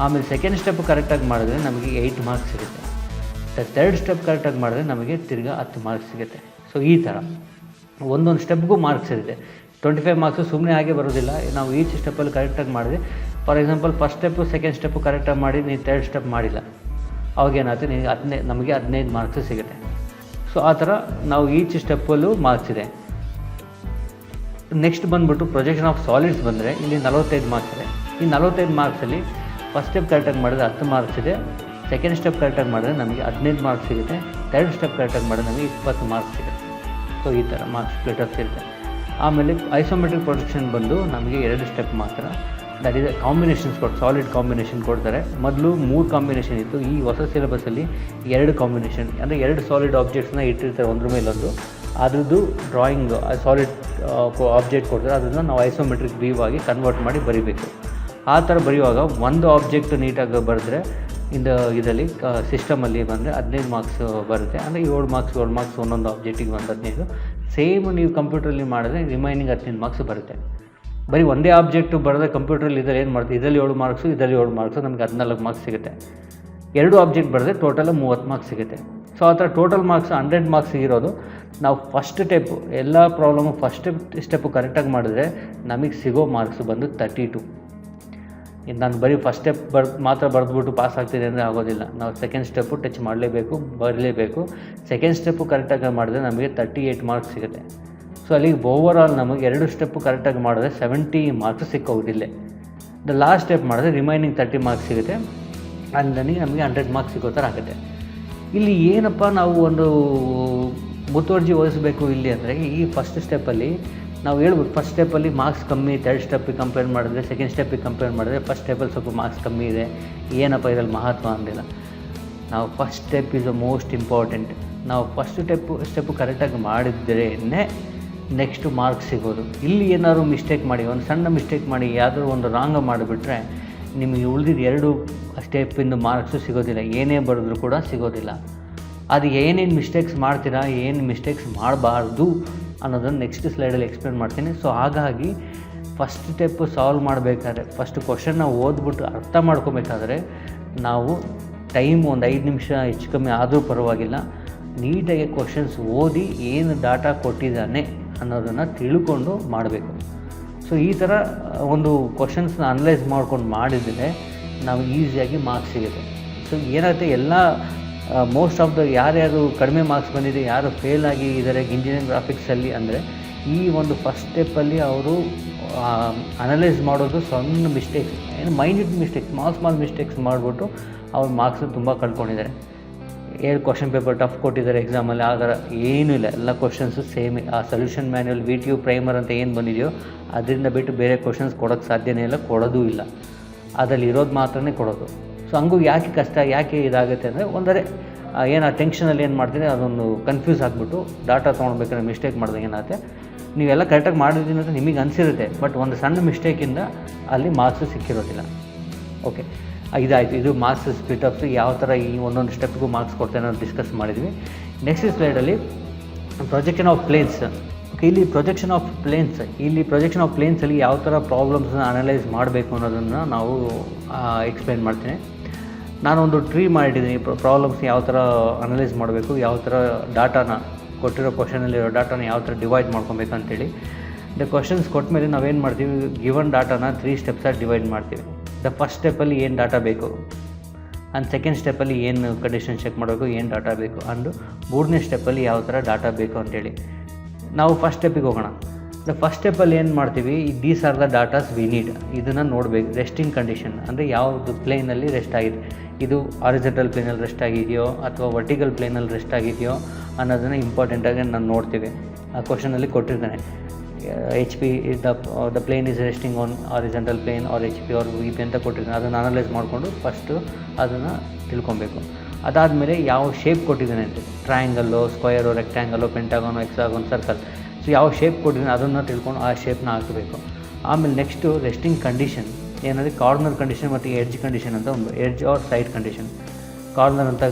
S1: ಆಮೇಲೆ ಸೆಕೆಂಡ್ ಸ್ಟೆಪ್ ಕರೆಕ್ಟಾಗಿ ಮಾಡಿದ್ರೆ ನಮಗೆ 8 ಮಾರ್ಕ್ಸ್ ಸಿಗುತ್ತೆ. ಥರ್ಡ್ ಸ್ಟೆಪ್ ಕರೆಕ್ಟಾಗಿ ಮಾಡಿದ್ರೆ ನಮಗೆ ತಿರ್ಗಾ 10 ಮಾರ್ಕ್ಸ್ ಸಿಗುತ್ತೆ. ಸೊ ಈ ಥರ ಒಂದೊಂದು ಸ್ಟೆಪ್ಗೂ ಮಾರ್ಕ್ಸ್ ಇರುತ್ತೆ. 25 ಮಾರ್ಕ್ಸು ಸುಮ್ಮನೆ ಹಾಗೆ ಬರೋದಿಲ್ಲ. ನಾವು ಈಚ್ ಸ್ಟೆಪ್ಪಲ್ಲಿ ಕರೆಕ್ಟಾಗಿ ಮಾಡಿದ್ರೆ, for example first step second step ಕರೆಕ್ಟಾಗಿ ಮಾಡಿ ನೀವು ಥರ್ಡ್ ಸ್ಟೆಪ್ ಮಾಡಿಲ್ಲ, ಅವಾಗೇನಾಗುತ್ತೆ ನಮಗೆ 15 ಮಾರ್ಕ್ಸ್ ಸಿಗುತ್ತೆ. ಸೊ ಆ ಥರ ನಾವು ಈಚ್ ಸ್ಟೆಪ್ಪಲ್ಲೂ ಮಾರ್ಕ್ಸ್ ಇದೆ. ನೆಕ್ಸ್ಟ್ ಬಂದುಬಿಟ್ಟು ಪ್ರೊಜೆಕ್ಷನ್ ಆಫ್ ಸಾಲಿಡ್ಸ್ ಬಂದರೆ ಇಲ್ಲಿ 45 ಮಾರ್ಕ್ಸ್ ಇದೆ. ಈ 45 ಮಾರ್ಕ್ಸಲ್ಲಿ ಫಸ್ಟ್ ಸ್ಟೆಪ್ ಕರೆಕ್ಟಾಗಿ ಮಾಡಿದ್ರೆ 10 ಮಾರ್ಕ್ಸ್ ಇದೆ, ಸೆಕೆಂಡ್ ಸ್ಟೆಪ್ ಕರೆಕ್ಟಾಗಿ ಮಾಡಿದ್ರೆ ನಮಗೆ 15 ಮಾರ್ಕ್ಸ್ ಸಿಗುತ್ತೆ, ಥರ್ಡ್ ಸ್ಟೆಪ್ ಕರೆಕ್ಟಾಗಿ ಮಾಡಿದ್ರೆ ನಮಗೆ 20 ಮಾರ್ಕ್ಸ್ ಸಿಗುತ್ತೆ. ಸೊ ಈ ಥರ ಮಾರ್ಕ್ಸ್ ಸ್ಪ್ಲಿಟಪ್ಸ್ ಇರುತ್ತೆ. ಆಮೇಲೆ ಐಸೋಮೆಟ್ರಿಕ್ ಪ್ರೊಜೆಕ್ಷನ್ ಬಂದು ನಮಗೆ 2 ಸ್ಟೆಪ್ ಮಾತ್ರ, that is combinations solid combination ಕೊಡ್ತಾರೆ. ಮೊದಲು 3 ಕಾಂಬಿನೇಷನ್ ಇತ್ತು, ಈ ಹೊಸ ಸಿಲೆಬಸಲ್ಲಿ 2 ಕಾಂಬಿನೇಷನ್, ಅಂದರೆ 2 ಸಾಲಿಡ್ ಆಬ್ಜೆಕ್ಟ್ಸ್ನ ಇಟ್ಟಿರ್ತಾರೆ ಒಂದ್ರ ಮೇಲೊಂದು, ಅದ್ರದ್ದು ಡ್ರಾಯಿಂಗ್ ಸಾಲಿಡ್ ಆಬ್ಜೆಕ್ಟ್ ಕೊಡ್ತಾರೆ, ಅದನ್ನು ನಾವು ಐಸೋಮೆಟ್ರಿಕ್ ವ್ಯೂ ಆಗಿ ಕನ್ವರ್ಟ್ ಮಾಡಿ ಬರೀಬೇಕು. ಆ ಥರ ಬರೆಯುವಾಗ ಒಂದು ಆಬ್ಜೆಕ್ಟ್ ನೀಟಾಗಿ ಬರೆದ್ರೆ ಇದರಲ್ಲಿ ಸಿಸ್ಟಮಲ್ಲಿ ಬಂದರೆ 15 ಮಾರ್ಕ್ಸ್ ಬರುತ್ತೆ. ಅಂದರೆ 7 ಮಾರ್ಕ್ಸ್ ಒಂದೊಂದು ಆಬ್ಜೆಕ್ಟಿಗೆ ಒಂದು 15. ಸೇಮ್ ನೀವು ಕಂಪ್ಯೂಟ್ರಲ್ಲಿ ಮಾಡಿದ್ರೆ ರಿಮೈನಿಂಗ್ 15 ಮಾರ್ಕ್ಸ್ ಬರುತ್ತೆ. ಬರೀ ಒಂದೇ ಆಬ್ಜೆಕ್ಟು ಬರೆದ್ರೆ ಕಂಪ್ಯೂಟ್ರಲ್ಲಿ ಇದರಲ್ಲಿ ಏನು ಮಾಡ್ತೀವಿ, ಇದರಲ್ಲಿ 7 ಮಾರ್ಕ್ಸು ಇದರಲ್ಲಿ 7 ಮಾರ್ಕ್ಸು, ನಮಗೆ 14 ಮಾರ್ಕ್ಸ್ ಸಿಗುತ್ತೆ. 2 ಆಬ್ಜೆಕ್ಟ್ ಬರೆದ್ರೆ ಟೋಟಲ್ 30 ಮಾರ್ಕ್ಸ್ ಸಿಗುತ್ತೆ. ಸೊ ಆ ಥರ ಟೋಟಲ್ ಮಾರ್ಕ್ಸ್ 100 ಮಾರ್ಕ್ಸ್ ಇರೋದು. ನಾವು ಫಸ್ಟ್ ಸ್ಟೆಪ್ಪು ಎಲ್ಲ ಪ್ರಾಬ್ಲಮು ಫಸ್ಟ್ ಸ್ಟೆಪ್ಪು ಕರೆಕ್ಟಾಗಿ ಮಾಡಿದ್ರೆ ನಮಗೆ ಸಿಗೋ ಮಾರ್ಕ್ಸ್ ಬಂದು 32. ನಾನು ಬರೀ ಫಸ್ಟ್ ಸ್ಟೆಪ್ ಮಾತ್ರ ಬರೆದ್ಬಿಟ್ಟು ಪಾಸ್ ಆಗ್ತಿದೆ ಅಂದರೆ ಆಗೋದಿಲ್ಲ. ನಾವು ಸೆಕೆಂಡ್ ಸ್ಟೆಪ್ಪು ಟಚ್ ಮಾಡಲೇಬೇಕು, ಬರಲೇಬೇಕು. ಸೆಕೆಂಡ್ ಸ್ಟೆಪ್ಪು ಕರೆಕ್ಟಾಗಿ ಮಾಡಿದ್ರೆ ನಮಗೆ 38 ಮಾರ್ಕ್ಸ್ ಸಿಗುತ್ತೆ. ಸೊ ಅಲ್ಲಿಗೆ ಓವರಾಲ್ ನಮಗೆ 2 ಸ್ಟೆಪ್ಪು ಕರೆಕ್ಟಾಗಿ ಮಾಡಿದ್ರೆ 70 ಮಾರ್ಕ್ಸ್ ಸಿಕ್ಕೋದಿಲ್ಲ. ಲಾಸ್ಟ್ ಸ್ಟೆಪ್ ಮಾಡಿದ್ರೆ ರಿಮೈನಿಂಗ್ 30 ಮಾರ್ಕ್ಸ್ ಸಿಗುತ್ತೆ. ಅಲ್ಲಿ ನಮಗೆ 100 ಮಾರ್ಕ್ಸ್ ಸಿಗೋ ಥರ ಆಗುತ್ತೆ. ಇಲ್ಲಿ ಏನಪ್ಪ ನಾವು ಒಂದು ಮುತುವರ್ಜಿ ವಹಿಸಬೇಕು ಇಲ್ಲಿ ಅಂದರೆ, ಈ ಫಸ್ಟ್ ಸ್ಟೆಪ್ಪಲ್ಲಿ ನಾವು ಹೇಳ್ಬೋದು ಫಸ್ಟ್ ಸ್ಟೆಪ್ಪಲ್ಲಿ ಮಾರ್ಕ್ಸ್ ಕಮ್ಮಿ, ಥರ್ಡ್ ಸ್ಟೆಪ್ಪಿಗೆ ಕಂಪೇರ್ ಮಾಡಿದ್ರೆ ಸೆಕೆಂಡ್ ಸ್ಟೆಪ್ಪಿಗೆ ಕಂಪೇರ್ ಮಾಡಿದ್ರೆ ಫಸ್ಟ್ ಸ್ಟೆಪ್ಪಲ್ಲಿ ಸ್ವಲ್ಪ ಮಾರ್ಕ್ಸ್ ಕಮ್ಮಿ ಇದೆ, ಏನಪ್ಪ ಇದರಲ್ಲಿ ಮಹತ್ವ ಅಂದಿಲ್ಲ. ನಾವು first step is the most important. ನಾವು ಫಸ್ಟ್ ಸ್ಟೆಪ್ಪು ಕರೆಕ್ಟಾಗಿ ಮಾಡಿದ್ರೇ ನೆಕ್ಸ್ಟು ಮಾರ್ಕ್ಸ್ ಸಿಗೋದು. ಇಲ್ಲಿ ಏನಾದ್ರು ಮಿಸ್ಟೇಕ್ ಮಾಡಿ, ಒಂದು ಸಣ್ಣ ಮಿಸ್ಟೇಕ್ ಮಾಡಿ ಯಾವುದಾದ್ರು ಒಂದು ರಾಂಗ್ ಮಾಡಿಬಿಟ್ರೆ ನಿಮಗೆ ಉಳಿದಿದ್ದು 2 ಸ್ಟೆಪ್ಪಿಂದ ಮಾರ್ಕ್ಸು ಸಿಗೋದಿಲ್ಲ, ಏನೇ ಬರೆದ್ರೂ ಕೂಡ ಸಿಗೋದಿಲ್ಲ. ಅದು ಏನೇನು ಮಿಸ್ಟೇಕ್ಸ್ ಮಾಡ್ತೀರಾ, ಏನು ಮಿಸ್ಟೇಕ್ಸ್ ಮಾಡಬಾರ್ದು ಅನ್ನೋದನ್ನು ನೆಕ್ಸ್ಟ್ ಸ್ಲೈಡಲ್ಲಿ ಎಕ್ಸ್ಪ್ಲೇನ್ ಮಾಡ್ತೀನಿ. ಸೊ ಹಾಗಾಗಿ ಫಸ್ಟ್ ಸ್ಟೆಪ್ಪು ಸಾಲ್ವ್ ಮಾಡಬೇಕಾದ್ರೆ, ಫಸ್ಟ್ ಕ್ವಶನ್ನ ಓದ್ಬಿಟ್ಟು ಅರ್ಥ ಮಾಡ್ಕೊಬೇಕಾದ್ರೆ ನಾವು ಟೈಮ್ ಒಂದು 5 ನಿಮಿಷ ಹೆಚ್ಚು ಕಮ್ಮಿ ಆದರೂ ಪರವಾಗಿಲ್ಲ, ನೀಟಾಗಿ ಕ್ವಶನ್ಸ್ ಓದಿ ಏನು ಡಾಟಾ ಕೊಟ್ಟಿದ್ದಾನೆ ಅನ್ನೋದನ್ನು ತಿಳ್ಕೊಂಡು ಮಾಡಬೇಕು. ಸೊ ಈ ಥರ ಒಂದು ಕ್ವಶನ್ಸ್ನ ಅನಲೈಸ್ ಮಾಡ್ಕೊಂಡು ಮಾಡಿದರೆ ನಾವು ಈಸಿಯಾಗಿ ಮಾರ್ಕ್ಸ್ ಸಿಗುತ್ತೆ. ಸೊ ಏನಾಗುತ್ತೆ, ಎಲ್ಲ ಮೋಸ್ಟ್ ಆಫ್ ದ ಯಾರ್ಯಾರು ಕಡಿಮೆ ಮಾರ್ಕ್ಸ್ ಬಂದಿದೆ, ಯಾರು ಫೇಲ್ ಆಗಿ ಇದ್ದಾರೆ ಇಂಜಿನಿಯರಿಂಗ್ ಗ್ರಾಫಿಕ್ಸಲ್ಲಿ ಅಂದರೆ, ಈ ಒಂದು ಫಸ್ಟ್ ಸ್ಟೆಪ್ಪಲ್ಲಿ ಅವರು ಅನಲೈಸ್ ಮಾಡೋದು ಸಣ್ಣ ಮಿಸ್ಟೇಕ್ಸ್, ಏನು ಮೈನ್ಯೂಟ್ ಮಿಸ್ಟೇಕ್ಸ್, ಸ್ಮಾಲ್ ಮಿಸ್ಟೇಕ್ಸ್ ಮಾಡಿಬಿಟ್ಟು ಅವ್ರ ಮಾರ್ಕ್ಸ್ ತುಂಬ ಕಳ್ಕೊಂಡಿದ್ದಾರೆ. ಏನು ಕ್ವಶನ್ ಪೇಪರ್ ಟಫ್ ಕೊಟ್ಟಿದ್ದಾರೆ ಎಕ್ಸಾಮಲ್ಲಿ, ಆ ಥರ ಏನೂ ಇಲ್ಲ. ಎಲ್ಲ ಕ್ವಶನ್ಸು ಸೇಮೇ. ಆ ಸೊಲ್ಯೂಷನ್ ಮ್ಯಾನ್ಯುವಲ್ VTU ಪ್ರೈಮರ್ ಅಂತ ಏನು ಬಂದಿದೆಯೋ ಅದರಿಂದ ಬಿಟ್ಟು ಬೇರೆ ಕ್ವಶನ್ಸ್ ಕೊಡೋಕ್ಕೆ ಸಾಧ್ಯನೇ ಇಲ್ಲ, ಕೊಡೋದೂ ಇಲ್ಲ. ಅದರಲ್ಲಿ ಇರೋದು ಮಾತ್ರನೇ ಕೊಡೋದು. ಸೊ ಹಂಗೂ ಯಾಕೆ ಕಷ್ಟ, ಯಾಕೆ ಇದಾಗುತ್ತೆ ಅಂದರೆ, ಒಂದರೆ ಏನು ಆ ಟೆನ್ಷನಲ್ಲಿ ಏನು ಮಾಡ್ತೀನಿ, ಅದೊಂದು ಕನ್ಫ್ಯೂಸ್ ಆಗಿಬಿಟ್ಟು ಡಾಟಾ ತೊಗೊಳ್ಬೇಕಾದ್ರೆ ಮಿಸ್ಟೇಕ್ ಮಾಡಿದಾಗ ಏನಾಗುತ್ತೆ, ನೀವೆಲ್ಲ ಕರೆಕ್ಟಾಗಿ ಮಾಡಿದ್ದೀನಿ ಅಂತ ನಿಮಗೆ ಅನಿಸಿರುತ್ತೆ, ಬಟ್ ಒಂದು ಸಣ್ಣ ಮಿಸ್ಟೇಕಿಂದ ಅಲ್ಲಿ ಮಾರ್ಕ್ಸು ಸಿಕ್ಕಿರೋದಿಲ್ಲ. ಓಕೆ, ಇದಾಯಿತು. ಇದು ಮಾರ್ಕ್ಸ್ ಸ್ಪ್ಲಿಟಪ್ಸ್ ಯಾವ ಥರ ಈ ಒಂದೊಂದು ಸ್ಟೆಪ್ಗೂ ಮಾರ್ಕ್ಸ್ ಕೊಡ್ತೇನೆ ಅಂತ ಡಿಸ್ಕಸ್ ಮಾಡಿದ್ವಿ. ನೆಕ್ಸ್ಟ್ ಸ್ಲೈಡಲ್ಲಿ ಪ್ರೊಜೆಕ್ಷನ್ ಆಫ್ ಪ್ಲೇನ್ಸ್. ಓಕೆ, ಇಲ್ಲಿ ಪ್ರೊಜೆಕ್ಷನ್ ಆಫ್ ಪ್ಲೇನ್ಸಲ್ಲಿ ಯಾವ ಥರ ಪ್ರಾಬ್ಲಮ್ಸ್ನ ಅನಲೈಸ್ ಮಾಡಬೇಕು ಅನ್ನೋದನ್ನು ನಾವು ಎಕ್ಸ್ಪ್ಲೇನ್ ಮಾಡ್ತೀನಿ. ನಾನೊಂದು ಟ್ರೀ ಮಾಡಿದ್ದೀನಿ, ಪ್ರಾಬ್ಲಮ್ಸ್ ಯಾವ ಥರ ಅನಲೈಸ್ ಮಾಡಬೇಕು, ಯಾವ ಥರ ಡಾಟಾನ ಕೊಟ್ಟಿರೋ ಕ್ವಶನಲ್ಲಿರೋ ಡಾಟಾನ ಯಾವ ಥರ ಡಿವೈಡ್ ಮಾಡ್ಕೊಬೇಕು ಅಂತೇಳಿ. ಕ್ವಶನ್ಸ್ ಕೊಟ್ಟ ಮೇಲೆ ನಾವೇನು ಮಾಡ್ತೀವಿ, ಗಿವನ್ ಡಾಟಾನ 3 ಸ್ಟೆಪ್ಸಾಗಿ ಡಿವೈಡ್ ಮಾಡ್ತೀವಿ. ಫಸ್ಟ್ ಸ್ಟೆಪ್ಪಲ್ಲಿ ಏನು ಡಾಟಾ ಬೇಕು, ಆ್ಯಂಡ್ ಸೆಕೆಂಡ್ ಸ್ಟೆಪ್ಪಲ್ಲಿ ಏನು ಕಂಡೀಷನ್ ಚೆಕ್ ಮಾಡಬೇಕು, ಏನು ಡಾಟಾ ಬೇಕು, ಅಂದು 3ನೇ ಸ್ಟೆಪ್ಪಲ್ಲಿ ಯಾವ ಥರ ಡಾಟಾ ಬೇಕು ಅಂತೇಳಿ. ನಾವು ಫಸ್ಟ್ ಸ್ಟೆಪ್ಪಿಗೆ ಹೋಗೋಣ. ಫಸ್ಟ್ ಸ್ಟೆಪ್ಪಲ್ಲಿ ಏನು ಮಾಡ್ತೀವಿ, these are the ಡಾಟಾಸ್ we need. ಇದನ್ನು ನೋಡಬೇಕು. ರೆಸ್ಟಿಂಗ್ ಕಂಡೀಷನ್ ಅಂದರೆ ಯಾವುದು ಪ್ಲೇನಲ್ಲಿ ರೆಸ್ಟ್ ಆಗಿದೆ, ಇದು ಹಾರಿಜಾಂಟಲ್ ಪ್ಲೇನಲ್ಲಿ ರೆಸ್ಟ್ ಆಗಿದೆಯೋ ಅಥವಾ ವರ್ಟಿಕಲ್ ಪ್ಲೇನಲ್ಲಿ ರೆಸ್ಟ್ ಆಗಿದೆಯೋ ಅನ್ನೋದನ್ನು ಇಂಪಾರ್ಟೆಂಟಾಗಿ ನಾನು ನೋಡ್ತೀವಿ. ಆ ಕ್ವಶನಲ್ಲಿ ಕೊಟ್ಟಿರ್ತಾನೆ. H P the plane is resting on horizontal plane or H P or V P ಅಂತ ಕೊಟ್ಟಿದ್ದಾನೆ. ಅದನ್ನು ಅನಲೈಸ್ ಮಾಡಿಕೊಂಡು ಫಸ್ಟು ಅದನ್ನು ತಿಳ್ಕೊಬೇಕು. ಅದಾದಮೇಲೆ ಯಾವ ಶೇಪ್ ಕೊಟ್ಟಿದ್ದಾನೆ ಅಂತ, triangle, square, rectangle, pentagon, hexagon, circle, so ಯಾವ ಶೇಪ್ ಕೊಟ್ಟಿದ್ದಾನೆ ಅದನ್ನು ತಿಳ್ಕೊಂಡು ಆ ಶೇಪ್ನ ಹಾಕಬೇಕು. ಆಮೇಲೆ ನೆಕ್ಸ್ಟು ರೆಸ್ಟಿಂಗ್ ಕಂಡೀಷನ್ ಏನಂದರೆ ಕಾರ್ನರ್ ಕಂಡೀಷನ್ ಮತ್ತು ಎಡ್ಜ್ ಕಂಡೀಷನ್ ಅಂತ ಒಂದು, edge or side condition. Corner ಅಂತ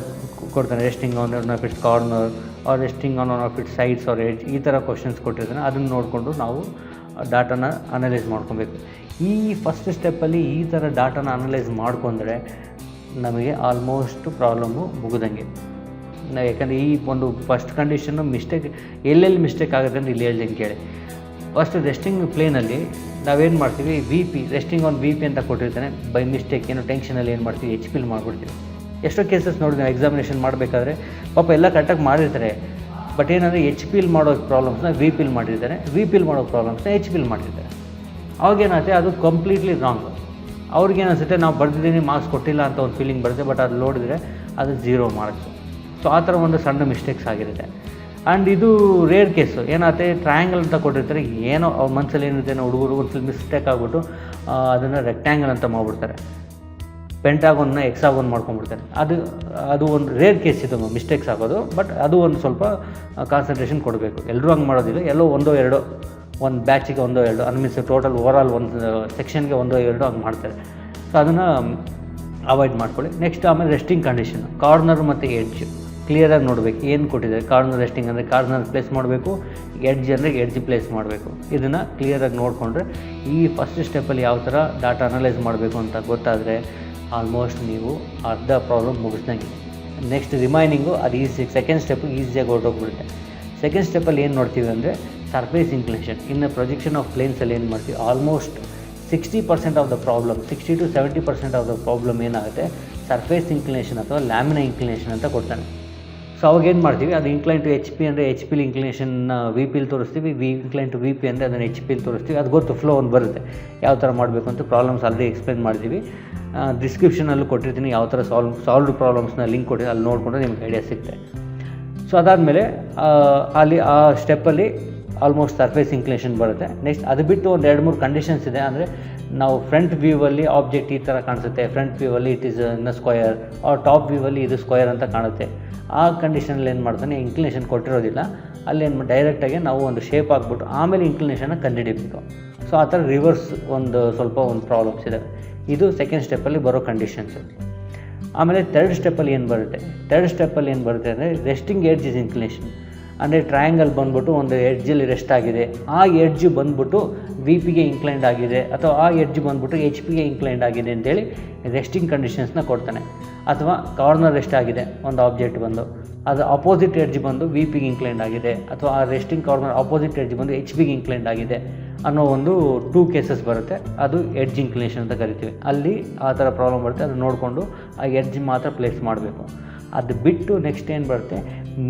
S1: ಕೊಡ್ತಾನೆ, resting on one of its corner or resting on one of its sides or edge, ಈ ಥರ ಕ್ವಶನ್ಸ್ ಕೊಟ್ಟಿರ್ತಾನೆ. ಅದನ್ನು ನೋಡಿಕೊಂಡು ನಾವು ಡಾಟಾನ ಅನಲೈಸ್ ಮಾಡ್ಕೊಬೇಕು. ಈ ಫಸ್ಟ್ ಸ್ಟೆಪ್ಪಲ್ಲಿ ಈ ಥರ ಡಾಟಾನ ಅನಲೈಸ್ ಮಾಡ್ಕೊಂಡ್ರೆ ನಮಗೆ ಆಲ್ಮೋಸ್ಟ್ ಪ್ರಾಬ್ಲಮ್ಮು ಮುಗಿದಂಗೆ. ಯಾಕಂದರೆ ಈ ಒಂದು ಫಸ್ಟ್ ಕಂಡೀಷನ್ನು ಮಿಸ್ಟೇಕ್ ಎಲ್ಲೆಲ್ಲಿ ಮಿಸ್ಟೇಕ್ ಆಗುತ್ತೆ ಅಂತ ಇಲ್ಲಿ ಹೇಳ್ದಂಗೆ ಕೇಳಿ. ಫಸ್ಟ್ ರೆಸ್ಟಿಂಗ್ ಪ್ಲೇನಲ್ಲಿ ನಾವೇನು ಮಾಡ್ತೀವಿ, V P resting on V P ಅಂತ ಕೊಟ್ಟಿರ್ತಾನೆ. ಬೈ ಮಿಸ್ಟೇಕ್ ಏನೋ ಟೆನ್ಷನಲ್ಲಿ ಏನು ಮಾಡ್ತೀವಿ, ಎಚ್ ಪಿಲ್ ಮಾಡಿಬಿಡ್ತೀವಿ. ಎಷ್ಟೋ ಕೇಸಸ್ ನೋಡಿದ್ವಿ ಎಕ್ಸಾಮಿನೇಷನ್ ಮಾಡಬೇಕಾದ್ರೆ, ಪಾಪ ಎಲ್ಲ ಕರೆಕ್ಟಾಗಿ ಮಾಡಿರ್ತಾರೆ, ಬಟ್ ಏನಂದರೆ ಎಚ್ ಪಿಲ್ ಮಾಡೋ ಪ್ರಾಬ್ಲಮ್ಸ್ನ ವಿ ಪಿಲ್ ಮಾಡಿರ್ತಾರೆ, ವಿ ಪಿಲ್ ಮಾಡೋ ಪ್ರಾಬ್ಲಮ್ಸ್ನ ಎಚ್ ಪಿಲ್ ಮಾಡಿರ್ತಾರೆ. ಅವಾಗೇನಾಗುತ್ತೆ, ಅದು ಕಂಪ್ಲೀಟ್ಲಿ ರಾಂಗ್. ಅವ್ರಿಗೇನಿಸುತ್ತೆ ನಾವು ಬರೆದಿದ್ದೀನಿ ಮಾರ್ಕ್ಸ್ ಕೊಟ್ಟಿಲ್ಲ ಅಂತ ಒಂದು ಫೀಲಿಂಗ್ ಬರುತ್ತೆ, ಬಟ್ ಅದು ನೋಡಿದರೆ ಅದು 0 ಮಾರ್ಕ್ಸ್. ಸೊ ಆ ಥರ ಒಂದು ಸಣ್ಣ ಮಿಸ್ಟೇಕ್ಸ್ ಆಗಿರುತ್ತೆ. ಆ್ಯಂಡ್ ಇದು ರೇರ್ ಕೇಸು. ಏನಾಗುತ್ತೆ, ಟ್ರಯಾಂಗಲ್ ಅಂತ ಕೊಟ್ಟಿರ್ತಾರೆ, ಏನೋ ಅವ್ರ ಮನಸ್ಸಲ್ಲಿ ಏನಿರುತ್ತೆ, ಹುಡುಗರು ಒಂದು ಸ್ವಲ್ಪ ಮಿಸ್ಟೇಕ್ ಆಗಿಬಿಟ್ಟು ಅದನ್ನು ರೆಕ್ಟ್ಯಾಂಗಲ್ ಅಂತ ಮಾಡಿಬಿಡ್ತಾರೆ, ಪೆಂಟಾಗೋನ್ನ ಎಕ್ಸಾಗೋನ್ ಮಾಡ್ಕೊಂಡ್ಬಿಡ್ತಾರೆ. ಅದು ಒಂದು ರೇರ್ ಕೇಸ್ ಇದು ಮಿಸ್ಟೇಕ್ಸ್ ಆಗೋದು, ಬಟ್ ಅದು ಒಂದು ಸ್ವಲ್ಪ ಕಾನ್ಸಂಟ್ರೇಷನ್ ಕೊಡಬೇಕು. ಎಲ್ಲರೂ ಹಂಗೆ ಮಾಡೋದಿಲ್ಲ, ಎಲ್ಲೋ ಒಂದೋ ಎರಡೋ, ಒಂದು ಬ್ಯಾಚಿಗೆ ಒಂದೋ ಎರಡು, ಮೀನ್ಸ್ ಟೋಟಲ್ ಓವರಾಲ್ ಒಂದು ಸೆಕ್ಷನ್ಗೆ ಒಂದೋ ಎರಡು ಹಂಗೆ ಮಾಡ್ತಾರೆ. ಸೊ ಅದನ್ನು ಅವಾಯ್ಡ್ ಮಾಡ್ಕೊಳ್ಳಿ. ನೆಕ್ಸ್ಟ್ ಆಮೇಲೆ ರೆಸ್ಟಿಂಗ್ ಕಂಡೀಷನ್, ಕಾರ್ನರ್ ಮತ್ತು ಎಡ್ಜ್ ಕ್ಲಿಯರಾಗಿ ನೋಡಬೇಕು. ಏನು ಕೊಟ್ಟಿದ್ದಾರೆ, ಕಾರ್ನರ್ ರೆಸ್ಟಿಂಗ್ ಅಂದರೆ ಕಾರ್ನರ್ ಪ್ಲೇಸ್ ಮಾಡಬೇಕು, ಎಡ್ಜ್ ಅಂದರೆ ಎಡ್ಜ್ ಪ್ಲೇಸ್ ಮಾಡಬೇಕು. ಇದನ್ನು ಕ್ಲಿಯರಾಗಿ ನೋಡಿಕೊಂಡ್ರೆ ಈ ಫಸ್ಟ್ ಸ್ಟೆಪ್ಪಲ್ಲಿ ಯಾವ ಥರ ಡಾಟಾ ಅನಲೈಸ್ ಮಾಡಬೇಕು ಅಂತ ಗೊತ್ತಾದರೆ ಆಲ್ಮೋಸ್ಟ್ ನೀವು ಅರ್ಧ ಪ್ರಾಬ್ಲಮ್ ಮುಗಿಸ್ದಂಗೆ. ನೆಕ್ಸ್ಟ್ ರಿಮೈನಿಂಗು ಅದು ಈಸಿ, ಸೆಕೆಂಡ್ ಸ್ಟೆಪ್ಪು ಈಸಿಯಾಗಿ ಹೊರಟೋಗ್ಬಿಡುತ್ತೆ. ಸೆಕೆಂಡ್ ಸ್ಟೆಪ್ಪಲ್ಲಿ ಏನು ನೋಡ್ತೀವಿ ಅಂದರೆ ಸರ್ಫೇಸ್ ಇನ್ಕ್ಲಿನೇಷನ್. ಇನ್ನು ಪ್ರೊಜೆಕ್ಷನ್ ಆಫ್ ಪ್ಲೇನ್ಸಲ್ಲಿ ಏನು ಮಾಡ್ತೀವಿ, almost 60% of the problem, 60 to 70% of the problem ಏನಾಗುತ್ತೆ, ಸರ್ಫೇಸ್ ಇನ್ಕ್ಲಿನೇಷನ್ ಅಥವಾ ಲ್ಯಾಮಿನಾ ಇನ್ಕ್ಲಿನೇಷನ್ ಅಂತ ಕೊಡ್ತಾನೆ. ಸೊ ಅವಾಗ ಏನು ಮಾಡ್ತೀವಿ, ಅದು ಇನ್ಕ್ಲೈನ್ ಟು ಎಚ್ ಪಿ ಅಂದರೆ ಎಚ್ ಪಿಲ್ ಇನ್ಕ್ಲಿನೇಷನ್ನ ವಿ ಪಿಲ್ ತೋರಿಸ್ತೀವಿ, ಇನ್ಕ್ಲೈನ್ ಟು ವಿ ಪಿ ಅಂದರೆ ಅದನ್ನು ಎಚ್ ಪಿಲ್ ತೋರಿಸ್ತೀವಿ. ಅದು ಗೊತ್ತು, ಫ್ಲೋ ಒಂದು ಬರುತ್ತೆ ಯಾವ ಥರ ಮಾಡಬೇಕು ಅಂತ. ಪ್ರಾಬ್ಲಮ್ಸ್ ಆಲ್ರೆಡಿ ಎಕ್ಸ್ಪ್ಲೇನ್ ಮಾಡಿದ್ದೀವಿ, ಡಿಸ್ಕ್ರಿಪ್ಷನಲ್ಲೂ ಕೊಟ್ಟಿರ್ತೀನಿ, ಯಾವ ಥರ ಸಾಲ್ವ್ಡ್ ಪ್ರಾಬ್ಲಮ್ಸ್ನ ಲಿಂಕ್ ಕೊಟ್ಟಿದ್ದೀನಿ, ಅಲ್ಲಿ ನೋಡಿಕೊಂಡ್ರೆ ನಿಮ್ಗೆ ಐಡಿಯಾ ಸಿಗುತ್ತೆ. ಸೊ ಅದಾದಮೇಲೆ ಅಲ್ಲಿ ಆ ಸ್ಟೆಪ್ಪಲ್ಲಿ ಆಲ್ಮೋಸ್ಟ್ ಸರ್ಫೇಸ್ ಇನ್ಕ್ಲಿನೇಷನ್ ಬರುತ್ತೆ. ನೆಕ್ಸ್ಟ್ ಅದು ಬಿಟ್ಟು ಒಂದು 2-3 ಕಂಡೀಷನ್ಸ್ ಇದೆ. ಅಂದರೆ ನಾವು ಫ್ರಂಟ್ ವ್ಯೂವಲ್ಲಿ ಆಬ್ಜೆಕ್ಟ್ ಈ ಥರ ಕಾಣಿಸುತ್ತೆ, ಫ್ರಂಟ್ ವ್ಯೂವಲ್ಲಿ it is in square, top ವ್ಯೂವಲ್ಲಿ ಇದು ಸ್ಕ್ವಯರ್ ಅಂತ ಕಾಣುತ್ತೆ. ಆ ಕಂಡೀಷನಲ್ಲಿ ಏನು ಮಾಡ್ತಾನೆ, ಇನ್ಕ್ಲಿನೇಷನ್ ಕೊಟ್ಟಿರೋದಿಲ್ಲ, ಅಲ್ಲೇನು ಡೈರೆಕ್ಟಾಗಿ ನಾವು ಒಂದು ಶೇಪ್ ಹಾಕ್ಬಿಟ್ಟು ಆಮೇಲೆ ಇನ್ಕ್ಲಿನೇಷನ್ನ ಕಂಡುಹಿಡಿಬೇಕು. ಸೊ ಆ ಥರ ರಿವರ್ಸ್ ಒಂದು ಪ್ರಾಬ್ಲಮ್ಸ್ ಇದೆ. ಇದು ಸೆಕೆಂಡ್ ಸ್ಟೆಪ್ಪಲ್ಲಿ ಬರೋ ಕಂಡೀಷನ್ಸು. ಆಮೇಲೆ ಥರ್ಡ್ ಸ್ಟೆಪ್ಪಲ್ಲಿ ಏನು ಬರುತ್ತೆ ಅಂದರೆ ರೆಸ್ಟಿಂಗ್ ಎಡ್ಜ್ ಇಸ್ ಇನ್ಕ್ಲಿನೇಷನ್. ಅಂದರೆ ಟ್ರಯಾಂಗಲ್ ಬಂದ್ಬಿಟ್ಟು ಒಂದು ಎಡ್ಜಲ್ಲಿ ರೆಸ್ಟ್ ಆಗಿದೆ, ಆ ಎಡ್ಜ್ ಬಂದ್ಬಿಟ್ಟು ವಿ ಪಿಗೆ ಇನ್ಕ್ಲೈನ್ಡ್ ಆಗಿದೆ, ಅಥವಾ ಆ ಎಡ್ಜ್ ಬಂದ್ಬಿಟ್ಟು ಎಚ್ ಪಿಗೆ ಇನ್ಕ್ಲೈನ್ಡ್ ಆಗಿದೆ ಅಂತೇಳಿ ರೆಸ್ಟಿಂಗ್ ಕಂಡೀಷನ್ಸ್ನ ಕೊಡ್ತಾನೆ. ಅಥವಾ ಕಾರ್ನರ್ ರೆಸ್ಟ್ ಆಗಿದೆ ಒಂದು ಆಬ್ಜೆಕ್ಟ್ ಬಂದು, ಅದು ಅಪೋಸಿಟ್ ಎಡ್ಜ್ ಬಂದು ವಿ ಪಿಗೆ ಇನ್ಕ್ಲೈನ್ಡ್ ಆಗಿದೆ, ಅಥವಾ ಆ ರೆಸ್ಟಿಂಗ್ ಕಾರ್ನರ್ ಅಪೋಸಿಟ್ ಎಡ್ಜ್ ಬಂದು ಎಚ್ ಪಿಗೆ ಇನ್ಕ್ಲೈನ್ಡ್ ಆಗಿದೆ ಅನ್ನೋ ಒಂದು 2 ಕೇಸಸ್ ಬರುತ್ತೆ. ಅದು ಎಡ್ಜ್ ಇನ್ಕ್ಲಿನೇಷನ್ ಅಂತ ಕರಿತೀವಿ. ಅಲ್ಲಿ ಆ ಥರ ಪ್ರಾಬ್ಲಮ್ ಬರುತ್ತೆ, ಅದು ನೋಡಿಕೊಂಡು ಆ ಎಡ್ಜ್ ಮಾತ್ರ ಪ್ಲೇಸ್ ಮಾಡಬೇಕು. ಅದು ಬಿಟ್ಟು ನೆಕ್ಸ್ಟ್ ಏನು ಬರುತ್ತೆ,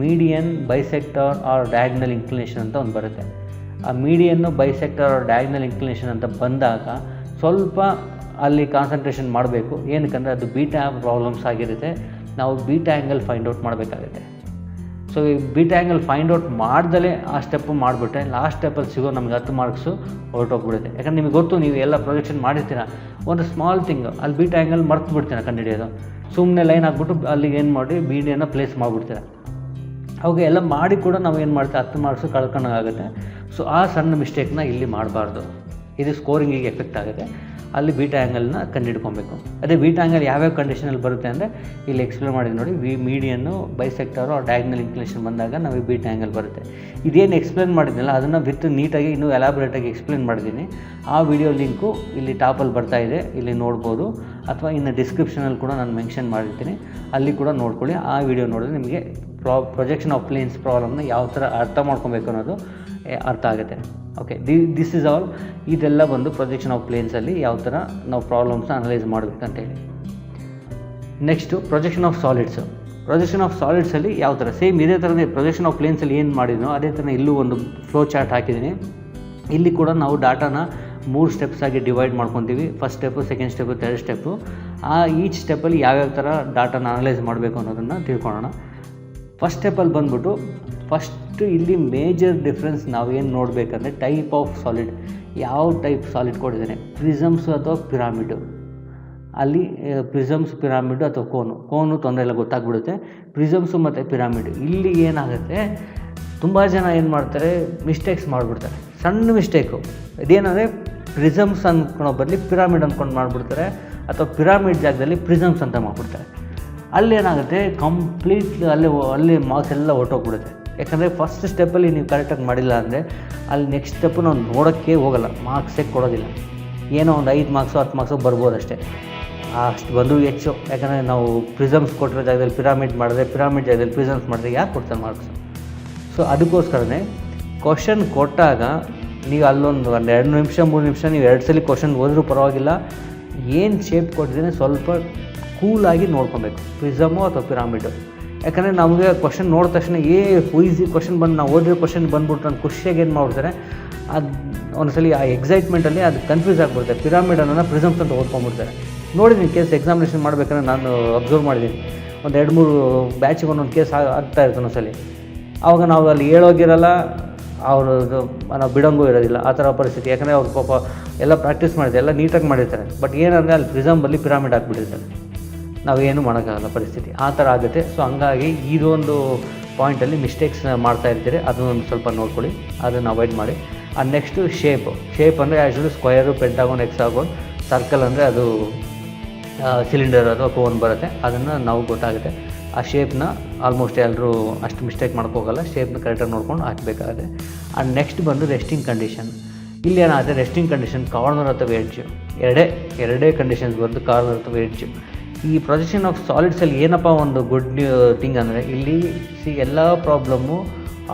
S1: median, bisector or diagonal inclination ಅಂತ ಒಂದು ಬರುತ್ತೆ. ಆ ಮೀಡಿಯನ್ನು, ಬೈಸೆಕ್ಟರ್ ಆರ್ ಡಯಾಗ್ನಲ್ ಇನ್ಕ್ಲಿನೇಷನ್ ಅಂತ ಬಂದಾಗ ಸ್ವಲ್ಪ ಅಲ್ಲಿ ಕಾನ್ಸಂಟ್ರೇಷನ್ ಮಾಡಬೇಕು. ಏನಕ್ಕಂದರೆ ಅದು ಬೀಟಾ ಪ್ರಾಬ್ಲಮ್ಸ್ ಆಗಿರುತ್ತೆ, ನಾವು ಬೀಟಾ ಆ್ಯಂಗಲ್ ಫೈಂಡ್ ಔಟ್ ಮಾಡಬೇಕಾಗುತ್ತೆ. ಸೊ ಈ ಬೀಟಾ ಆ್ಯಂಗಲ್ ಫೈಂಡ್ ಔಟ್ ಮಾಡ್ದಲೇ ಆ ಸ್ಟೆಪ್ಪು ಮಾಡಿಬಿಟ್ರೆ ಲಾಸ್ಟ್ ಸ್ಟೆಪ್ಪಲ್ಲಿ ಸಿಗೋ ನಮಗೆ 10 ಮಾರ್ಕ್ಸು ಹೊರಟೋಗ್ಬಿಡುತ್ತೆ. ಯಾಕಂದ್ರೆ ನಿಮಗೆ ಗೊತ್ತು, ನೀವು ಎಲ್ಲ ಪ್ರೊಜೆಕ್ಷನ್ ಮಾಡಿರ್ತೀರ, ಒಂದು ಸ್ಮಾಲ್ ಥಿಂಗ್ ಅಲ್ಲಿ ಬೀಟಾ ಆ್ಯಂಗಲ್ ಮರ್ತು ಬಿಡ್ತೀರ ಕಂಡುಹಿಡಿಯೋದು. ಸುಮ್ಮನೆ ಲೈನ್ ಹಾಕ್ಬಿಟ್ಟು ಅಲ್ಲಿಗೆ ಏನು ಮಾಡಿ ಬೀಡಿಯನ್ನು ಪ್ಲೇಸ್ ಮಾಡಿಬಿಡ್ತೀರ. ಅವಾಗ ಎಲ್ಲ ಮಾಡಿ ಕೂಡ ನಾವು ಏನು ಮಾಡ್ತೀವಿ, 10 ಮಾರ್ಕ್ಸು ಕಳ್ಕೊಳ್ಳೋಕ್ಕಾಗುತ್ತೆ. ಸೊ ಆ ಸಣ್ಣ ಮಿಸ್ಟೇಕ್ನ ಇಲ್ಲಿ ಮಾಡಬಾರ್ದು, ಇದು ಸ್ಕೋರಿಂಗಿಗೆ ಎಫೆಕ್ಟ್ ಆಗುತ್ತೆ. ಅಲ್ಲಿ ಬೀಟಾ ಆ್ಯಂಗಲ್ನ ಕಂಡುಹಿಡ್ಕೊಬೇಕು. ಅದೇ ಬೀಟಾ ಆ್ಯಂಗಲ್ ಯಾವ್ಯಾವ ಕಂಡೀಷನಲ್ಲಿ ಬರುತ್ತೆ ಅಂದರೆ ಇಲ್ಲಿ ಎಕ್ಸ್ಪ್ಲೇನ್ ಮಾಡಿದ್ದು ನೋಡಿ, ಮೀಡಿಯನ್ನು, ಬೈಸೆಕ್ಟರು, ಡಯಾಗ್ನಲ್ ಇನ್ಕ್ಲಿನೇಷನ್ ಬಂದಾಗ ನಾವು ಬೀಟಾ ಆ್ಯಂಗಲ್ ಬರುತ್ತೆ. ಇದೇನು ಎಕ್ಸ್ಪ್ಲೇನ್ ಮಾಡಿದ್ನಲ್ಲ ಅದನ್ನು ವಿತ್ ನೀಟಾಗಿ ಇನ್ನೂ ಎಲಾಬ್ರೇಟಾಗಿ ಎಕ್ಸ್ಪ್ಲೇನ್ ಮಾಡಿದ್ದೀನಿ. ಆ ವಿಡಿಯೋ ಲಿಂಕು ಇಲ್ಲಿ ಟಾಪಲ್ಲಿ ಬರ್ತಾಯಿದೆ, ಇಲ್ಲಿ ನೋಡ್ಬೋದು, ಅಥವಾ ಇನ್ನು ಡಿಸ್ಕ್ರಿಪ್ಷನಲ್ಲಿ ಕೂಡ ನಾನು ಮೆನ್ಷನ್ ಮಾಡಿರ್ತೀನಿ, ಅಲ್ಲಿ ಕೂಡ ನೋಡ್ಕೊಳ್ಳಿ. ಆ ವಿಡಿಯೋ ನೋಡಿದ್ರೆ ನಿಮಗೆ ಪ್ರೊಜೆಕ್ಷನ್ ಆಫ್ ಪ್ಲೇನ್ಸ್ ಪ್ರಾಬ್ಲಮ್ನ ಯಾವ ಥರ ಅರ್ಥ ಮಾಡ್ಕೊಬೇಕು ಅನ್ನೋದು ಅರ್ಥ ಆಗುತ್ತೆ. Okay, this is all. ಇದೆಲ್ಲ ಬಂದು ಪ್ರೊಜೆಕ್ಷನ್ ಆಫ್ ಪ್ಲೇನ್ಸಲ್ಲಿ ಯಾವ ಥರ ನಾವು ಪ್ರಾಬ್ಲಮ್ಸ್ನ ಅನಲೈಸ್ ಮಾಡಬೇಕಂತೇಳಿ. Next projection of solids. Projection of ಸಾಲಿಡ್ಸಲ್ಲಿ ಯಾವ ಥರ ಸೇಮ್ ಇದೇ ಥರನೇ ಪ್ರೊಜೆಕ್ಷನ್ ಆಫ್ ಪ್ಲೇನ್ಸಲ್ಲಿ ಏನು ಮಾಡಿದ್ನೋ ಅದೇ ಥರ ಇಲ್ಲೂ ಒಂದು ಫ್ಲೋ ಚಾರ್ಟ್ ಹಾಕಿದ್ದೀನಿ. ಇಲ್ಲಿ ಕೂಡ ನಾವು ಡಾಟಾನ 3 ಸ್ಟೆಪ್ಸ್ ಆಗಿ ಡಿವೈಡ್ ಮಾಡ್ಕೊತೀವಿ. First step, second step, third step. Each ಸ್ಟೆಪ್ಪಲ್ಲಿ ಯಾವ್ಯಾವ ಥರ ಡಾಟಾನ ಅನಲೈಸ್ ಮಾಡಬೇಕು ಅನ್ನೋದನ್ನು ತಿಳ್ಕೊಳ್ಳೋಣ. ಫಸ್ಟ್ ಸ್ಟೆಪ್ಪಲ್ಲಿ ಬಂದ್ಬಿಟ್ಟು ಫಸ್ಟ್ ನೆಕ್ಸ್ಟ್ ಇಲ್ಲಿ ಮೇಜರ್ ಡಿಫ್ರೆನ್ಸ್ ನಾವೇನು ನೋಡಬೇಕಂದ್ರೆ ಟೈಪ್ ಆಫ್ ಸಾಲಿಡ್, ಯಾವ ಟೈಪ್ ಸಾಲಿಡ್ ಕೊಟ್ಟಿದ್ದಾನೆ, ಪ್ರಿಸಮ್ಸ್ ಅಥವಾ ಪಿರಾಮಿಡು. ಅಲ್ಲಿ ಪ್ರಿಸಮ್ಸ್, ಪಿರಾಮಿಡು ಅಥವಾ ಕೋನು ತೊಂದರೆ ಇಲ್ಲ, ಗೊತ್ತಾಗ್ಬಿಡುತ್ತೆ. ಪ್ರಿಸಮ್ಸು ಮತ್ತು ಪಿರಾಮಿಡು ಇಲ್ಲಿ ಏನಾಗುತ್ತೆ, ತುಂಬ ಜನ ಏನು ಮಾಡ್ತಾರೆ, ಮಿಸ್ಟೇಕ್ಸ್ ಮಾಡಿಬಿಡ್ತಾರೆ, ಸಣ್ಣ ಮಿಸ್ಟೇಕು. ಇದೇನಂದರೆ ಪ್ರಿಸಮ್ಸ್ ಅಂದ್ಕೊಳೋ ಬದಲಿ ಪಿರಾಮಿಡ್ ಅಂದ್ಕೊಂಡು ಮಾಡಿಬಿಡ್ತಾರೆ, ಅಥವಾ ಪಿರಾಮಿಡ್ ಜಾಗದಲ್ಲಿ ಪ್ರಿಸಮ್ಸ್ ಅಂತ ಮಾಡಿಬಿಡ್ತಾರೆ. ಅಲ್ಲೇನಾಗುತ್ತೆ, ಕಂಪ್ಲೀಟ್ಲಿ ಅಲ್ಲಿ ಮಾರ್ಕ್ಸ್ ಎಲ್ಲ ಹೊರ್ಟೋಗ್ಬಿಡುತ್ತೆ. ಯಾಕಂದರೆ ಫಸ್ಟ್ ಸ್ಟೆಪ್ಪಲ್ಲಿ ನೀವು ಕರೆಕ್ಟಾಗಿ ಮಾಡಿಲ್ಲ ಅಂದರೆ ಅಲ್ಲಿ ನೆಕ್ಸ್ಟ್ ಸ್ಟೆಪ್ಪು ನಾವು ನೋಡೋಕ್ಕೆ ಹೋಗಲ್ಲ, ಮಾರ್ಕ್ಸೇ ಕೊಡೋದಿಲ್ಲ. ಏನೋ ಒಂದು 5 ಮಾರ್ಕ್ಸು 10 ಮಾರ್ಕ್ಸು ಬರ್ಬೋದು ಅಷ್ಟೇ, ಅಷ್ಟು ಬಂದರೂ ಹೆಚ್ಚು. ಯಾಕಂದರೆ ನಾವು ಪ್ರಿಸಮ್ಸ್ ಕೊಟ್ಟಿರೋ ಜಾಗದಲ್ಲಿ ಪಿರಾಮಿಡ್ ಮಾಡಿದ್ರೆ, ಪಿರಾಮಿಡ್ ಜಾಗದಲ್ಲಿ ಪ್ರಿಸಮ್ಸ್ ಮಾಡಿದ್ರೆ ಯಾಕೆ ಕೊಡ್ತಾರೆ ಮಾರ್ಕ್ಸು? ಸೊ ಅದಕ್ಕೋಸ್ಕರನೇ ಕ್ವಶನ್ ಕೊಟ್ಟಾಗ ನೀವು ಅಲ್ಲೊಂದು 2 ನಿಮಿಷ 3 ನಿಮಿಷ ನೀವು 2 ಸಲ ಕ್ವಶನ್ ಓದಿದ್ರೂ ಪರವಾಗಿಲ್ಲ, ಏನು ಶೇಪ್ ಕೊಟ್ಟಿದ್ದೀನಿ ಸ್ವಲ್ಪ ಕೂಲಾಗಿ ನೋಡ್ಕೊಬೇಕು, ಪ್ರಿಸಮು ಅಥವಾ ಪಿರಾಮಿಡು. ಯಾಕಂದರೆ ನಮಗೆ ಕ್ವಶನ್ ನೋಡಿದ ತಕ್ಷಣ ಈಸಿ ಕ್ವಶನ್ ಬಂದು ನಾವು ಓದಿರೋ ಕ್ವಶನ್ ಬಂದ್ಬಿಟ್ಟು ನಾನು ಖುಷಿಯಾಗಿ ಏನು ಮಾಡ್ಬಿಡ್ತಾರೆ, ಅದು ಒಂದ್ಸಲಿ ಆ ಎಕ್ಸೈಟ್ಮೆಂಟಲ್ಲಿ ಅದು ಕನ್ಫ್ಯೂಸ್ ಆಗಿಬಿಡುತ್ತೆ. ಪಿರಾಮಿಡ್ ಅನ್ನೋಣ ಪ್ರಿಸಮ್ಸ್ ಅಂತ ಓದ್ಕೊಂಡ್ಬಿಡ್ತಾರೆ. ನೋಡಿದ್ದೀನಿ ಕೇಸ್ ಎಕ್ಸಾಮಿನೇಷನ್ ಮಾಡಬೇಕಾದ್ರೆ ನಾನು ಅಬ್ಸರ್ವ್ ಮಾಡಿದ್ದೀನಿ, ಒಂದು 2-3 ಬ್ಯಾಚಿಗೆ ಒಂದೊಂದು ಕೇಸ್ ಆಗ್ತಾ ಇರ್ತಾನೆ ಒಂದ್ಸಲಿ. ಆವಾಗ ನಾವು ಅಲ್ಲಿ ಹೇಳೋಗಿರಲ್ಲ, ಅವ್ರದ್ದು ನಾವು ಬಿಡೋಂಗೂ ಇರೋದಿಲ್ಲ, ಆ ಥರ ಪರಿಸ್ಥಿತಿ. ಯಾಕಂದರೆ ಅವ್ರು ಪಾಪ ಎಲ್ಲ ಪ್ರಾಕ್ಟೀಸ್ ಮಾಡಿದೆ, ಎಲ್ಲ ನೀಟಾಗಿ ಮಾಡಿರ್ತಾರೆ. ಬಟ್ ಏನಂದರೆ ಅಲ್ಲಿ ಪ್ರಿಸಮಲ್ಲಿ ಪಿರಾಮಿಡ್ ಹಾಕ್ಬಿಟ್ಟಿರ್ತಾರೆ, ನಾವೇನು ಮಾಡೋಕ್ಕಾಗಲ್ಲ, ಪರಿಸ್ಥಿತಿ ಆ ಥರ ಆಗುತ್ತೆ. ಸೊ ಹಂಗಾಗಿ ಇದೊಂದು ಪಾಯಿಂಟಲ್ಲಿ ಮಿಸ್ಟೇಕ್ಸ್ ಮಾಡ್ತಾ ಇರ್ತೀರಿ, ಅದನ್ನೊಂದು ಸ್ವಲ್ಪ ನೋಡ್ಕೊಳ್ಳಿ, ಅದನ್ನು ಅವಾಯ್ಡ್ ಮಾಡಿ. ನೆಕ್ಸ್ಟು ಶೇಪ್ ಅಂದರೆ ಆ್ಯಕ್ಚುಲಿ ಸ್ಕ್ವಯರು, ಪೆಂಟಾಗೋನ್, ಹೆಕ್ಸಾಗೋನ್, ಸರ್ಕಲ್ ಅಂದರೆ ಅದು ಸಿಲಿಂಡರ್ ಅಥವಾ ಕೋನ್ ಬರುತ್ತೆ, ಅದನ್ನು ನಾವು ಗೊತ್ತಾಗುತ್ತೆ. ಆ ಶೇಪ್ನ ಆಲ್ಮೋಸ್ಟ್ ಎಲ್ಲರೂ ಅಷ್ಟು ಮಿಸ್ಟೇಕ್ ಮಾಡ್ಕೋಗಲ್ಲ, ಶೇಪ್ನ ಕರೆಕ್ಟಾಗಿ ನೋಡ್ಕೊಂಡು ಹಾಕಬೇಕಾಗುತ್ತೆ. ನೆಕ್ಸ್ಟ್ ಬಂದು ರೆಸ್ಟಿಂಗ್ ಕಂಡೀಷನ್. ಇಲ್ಲಿ ಏನಾಗುತ್ತೆ, ರೆಸ್ಟಿಂಗ್ ಕಂಡೀಷನ್ ಕಾರ್ನರ್ ಅಥವಾ ಎಡ್ಜ್, ಎರಡೇ ಕಂಡೀಷನ್ಸ್ ಬಂದು ಕಾರ್ನರ್ ಅಥವಾ ಎಡ್ಜ್. ಈ ಪ್ರೊಜೆಕ್ಷನ್ ಆಫ್ ಸಾಲಿಡ್ಸಲ್ಲಿ ಏನಪ್ಪ ಒಂದು ಗುಡ್ ಥಿಂಗ್ ಅಂದರೆ, ಇಲ್ಲಿ ಎಲ್ಲ problem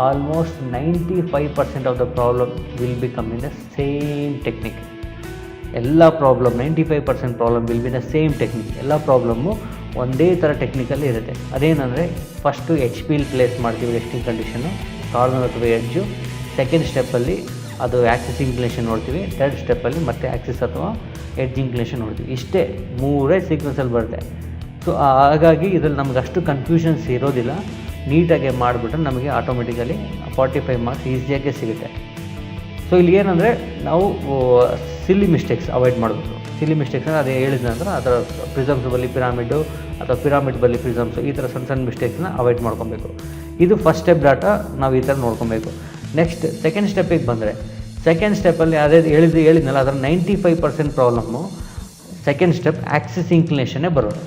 S1: almost 95% of the problem will be come in the same technique. ಎಲ್ಲ problem 95% problem will be the same technique. ಎಲ್ಲ ಪ್ರಾಬ್ಲಮ್ಮು ಒಂದೇ ಥರ ಟೆಕ್ನಿಕಲ್ಲಿ ಇರುತ್ತೆ. ಅದೇನಂದರೆ ಫಸ್ಟು HP ಪ್ಲೇಸ್ ಮಾಡ್ತೀವಿ ರೆಸ್ಟಿಂಗ್ ಕಂಡೀಷನ್ನು, ಕಾರ್ನರ್ ಅಥವಾ ಎಡ್ಜು. ಸೆಕೆಂಡ್ ಸ್ಟೆಪ್ಪಲ್ಲಿ ಅದು ಆ್ಯಕ್ಸಿಸ್ ಇನ್ಕ್ಲಿನೇಷನ್ ನೋಡ್ತೀವಿ. ಥರ್ಡ್ ಸ್ಟೆಪ್ಪಲ್ಲಿ ಮತ್ತೆ ಆ್ಯಕ್ಸಿಸ್ ಅಥವಾ ಎಡ್ಜ್ ಇನ್ಕ್ಲಿನೇಷನ್ ನೋಡ್ತೀವಿ. ಇಷ್ಟೇ 3 ಸೀಕ್ವೆನ್ಸಲ್ಲಿ ಬರುತ್ತೆ. ಸೊ ಹಾಗಾಗಿ ಇದರಲ್ಲಿ ನಮ್ಗೆ ಅಷ್ಟು ಕನ್ಫ್ಯೂಷನ್ಸ್ ಇರೋದಿಲ್ಲ. ನೀಟಾಗಿ ಮಾಡಿಬಿಟ್ರೆ ನಮಗೆ ಆಟೋಮೆಟಿಕಲಿ 45 ಮಾರ್ಕ್ಸ್ ಈಸಿಯಾಗೆ ಸಿಗುತ್ತೆ. ಸೊ ಇಲ್ಲಿ ಏನಂದರೆ ನಾವು ಸಿಲ್ಲಿ ಮಿಸ್ಟೇಕ್ಸ್ ಅವಾಯ್ಡ್ ಮಾಡಬೇಕು. ಸಿಲ್ಲಿ ಮಿಸ್ಟೇಕ್ಸ್ ಅಂದರೆ ಅದೇ ಹೇಳಿದ ನಂತರ ಆ ಥರ ಪ್ರಿಸಮ್ಸ್ ಬಲ್ಲಿ ಪಿರಾಮಿಡು ಅಥವಾ ಪಿರಾಮಿಡ್ ಬಲ್ಲಿ ಪ್ರಿಸಮ್ಸು, ಈ ಥರ ಸಣ್ಣ ಮಿಸ್ಟೇಕ್ಸ್ನ ಅವಾಯ್ಡ್ ಮಾಡ್ಕೊಬೇಕು. ಇದು ಫಸ್ಟ್ ಸ್ಟೆಪ್ ಡಾಟಾ ನಾವು ಈ ಥರ ನೋಡ್ಕೊಬೇಕು. ನೆಕ್ಸ್ಟ್ ಸೆಕೆಂಡ್ ಸ್ಟೆಪ್ಪಿಗೆ ಬಂದರೆ, ಸೆಕೆಂಡ್ ಸ್ಟೆಪ್ಪಲ್ಲಿ ಅದೇ ಹೇಳಿದ್ನಲ್ಲ, ಅದರ 95% ಪ್ರಾಬ್ಲಮ್ಮು ಸೆಕೆಂಡ್ ಸ್ಟೆಪ್ ಆ್ಯಕ್ಸಿಸ್ ಇನ್ಕ್ಲಿನೇಷನ್ನೇ ಬರೋದು.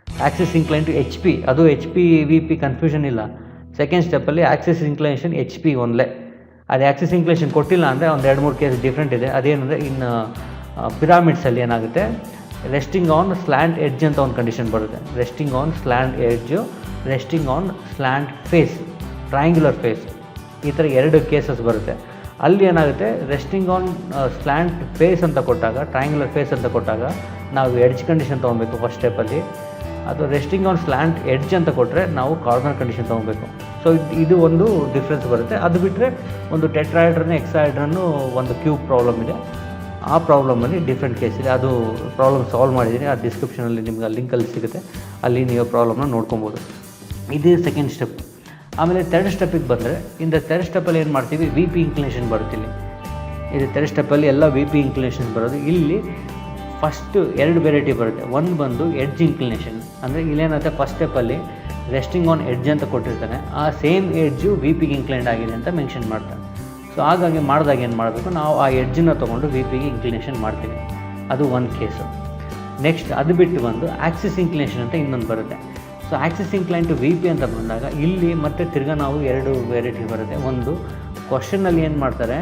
S1: ಆ್ಯಕ್ಸಿಸ್ ಇನ್ಕ್ಲೈನ್ ಟು HP, ಅದು HP VP ಕನ್ಫ್ಯೂಷನ್ ಇಲ್ಲ. ಸೆಕೆಂಡ್ ಸ್ಟೆಪ್ಪಲ್ಲಿ ಆ್ಯಕ್ಸಿಸ್ ಇನ್ಕ್ಲಿನೇಷನ್ HP ಓನ್ಲೆ. ಅದು ಆ್ಯಕ್ಸಿಸ್ ಇನ್ಕ್ಲಿನೇಷನ್ ಕೊಟ್ಟಿಲ್ಲ ಅಂದರೆ ಒಂದು 2-3 ಕೇಸ್ ಡಿಫ್ರೆಂಟ್ ಇದೆ. ಅದೇನಂದರೆ ಇನ್ನು ಪಿರಾಮಿಡ್ಸಲ್ಲಿ ಏನಾಗುತ್ತೆ, ರೆಸ್ಟಿಂಗ್ ಆನ್ ಸ್ಲ್ಯಾಂಟ್ ಎಡ್ಜ್ ಅಂತ ಒಂದು ಕಂಡೀಷನ್ ಬರುತ್ತೆ. Resting on slant edge, resting on slant face, triangular face, ಈ ಥರ 2 ಕೇಸಸ್ ಬರುತ್ತೆ. ಅಲ್ಲಿ ಏನಾಗುತ್ತೆ, ರೆಸ್ಟಿಂಗ್ ಆನ್ ಸ್ಲ್ಯಾಂಟ್ ಫೇಸ್ ಅಂತ ಕೊಟ್ಟಾಗ, ಟ್ರಯಾಂಗ್ಯುಲರ್ ಫೇಸ್ ಅಂತ ಕೊಟ್ಟಾಗ ನಾವು ಎಡ್ಜ್ ಕಂಡೀಷನ್ ತೊಗೊಬೇಕು ಫಸ್ಟ್ ಸ್ಟೆಪ್ಪಲ್ಲಿ. ಅದು ರೆಸ್ಟಿಂಗ್ ಆನ್ ಸ್ಲ್ಯಾಂಟ್ ಎಡ್ಜ್ ಅಂತ ಕೊಟ್ಟರೆ ನಾವು ಕಾರ್ನರ್ ಕಂಡೀಷನ್ ತೊಗೊಬೇಕು. ಸೊ ಇದು ಒಂದು ಡಿಫ್ರೆನ್ಸ್ ಬರುತ್ತೆ. ಅದು ಬಿಟ್ಟರೆ ಒಂದು ಟೆಟ್ರಾಹೆಡ್ರನ್, ಹೆಕ್ಸಾಹೆಡ್ರನ್ನು ಒಂದು ಕ್ಯೂಬ್ ಪ್ರಾಬ್ಲಮ್ ಇದೆ. ಆ ಪ್ರಾಬ್ಲಮಲ್ಲಿ ಡಿಫ್ರೆಂಟ್ ಕೇಸ್ ಇದೆ. ಅದು ಪ್ರಾಬ್ಲಮ್ ಸಾಲ್ವ್ ಮಾಡಿದ್ದೀನಿ, ಆ ಡಿಸ್ಕ್ರಿಪ್ಷನಲ್ಲಿ ನಿಮ್ಗೆ ಆ ಲಿಂಕಲ್ಲಿ ಸಿಗುತ್ತೆ, ಅಲ್ಲಿ ನೀವು ಪ್ರಾಬ್ಲಮ್ನ ನೋಡ್ಕೊಬೋದು. ಇದೇ ಸೆಕೆಂಡ್ ಸ್ಟೆಪ್. ಆಮೇಲೆ ಥರ್ಡ್ ಸ್ಟೆಪ್ಪಿಗೆ ಬಂದರೆ, ಇನ್ ದ ಥರ್ಡ್ ಸ್ಟೆಪ್ಪಲ್ಲಿ ಏನು ಮಾಡ್ತೀವಿ, VP ಇನ್ಕ್ಲಿನೇಷನ್ ಬರುತ್ತೆ. ಇದು ಥರ್ಡ್ ಸ್ಟೆಪ್ಪಲ್ಲಿ ಎಲ್ಲ VP ಇನ್ಕ್ಲಿನೇಷನ್ ಬರೋದು. ಇಲ್ಲಿ ಫಸ್ಟು 2 ವೆರೈಟಿ ಬರುತ್ತೆ. ಒಂದು ಬಂದು ಎಡ್ಜ್ ಇನ್ಕ್ಲಿನೇಷನ್, ಅಂದರೆ ಇಲ್ಲೇನಾಗುತ್ತೆ, ಫಸ್ಟ್ ಸ್ಟೆಪ್ಪಲ್ಲಿ ರೆಸ್ಟಿಂಗ್ ಆನ್ ಎಡ್ಜ್ ಅಂತ ಕೊಟ್ಟಿರ್ತಾನೆ, ಆ ಸೇಮ್ ಎಡ್ಜು VPಗೆ ಇನ್ಕ್ಲೈನ್ಡ್ ಆಗಿದೆ ಅಂತ ಮೆನ್ಷನ್ ಮಾಡ್ತಾನೆ. ಸೊ ಹಾಗಾಗಿ ಮಾಡಿದಾಗ ಏನು ಮಾಡಬೇಕು, ನಾವು ಆ ಎಡ್ಜನ್ನು ತೊಗೊಂಡು VPಗೆ ಇನ್ಕ್ಲಿನೇಷನ್ ಮಾಡ್ತೀವಿ. ಅದು ಒಂದು ಕೇಸು. ನೆಕ್ಸ್ಟ್ ಅದು ಬಿಟ್ಟು ಬಂದು ಆ್ಯಕ್ಸಿಸ್ ಇನ್ಕ್ಲಿನೇಷನ್ ಅಂತ ಇನ್ನೊಂದು ಬರುತ್ತೆ. So axis incline to VP ಅಂತ ಬಂದಾಗ ಇಲ್ಲಿ ಮತ್ತೆ ತಿರ್ಗಾ ನಾವು 2 ವೆರೈಟಿ ಬರುತ್ತೆ. ಒಂದು ಕ್ವಶನಲ್ಲಿ ಏನು ಮಾಡ್ತಾರೆ,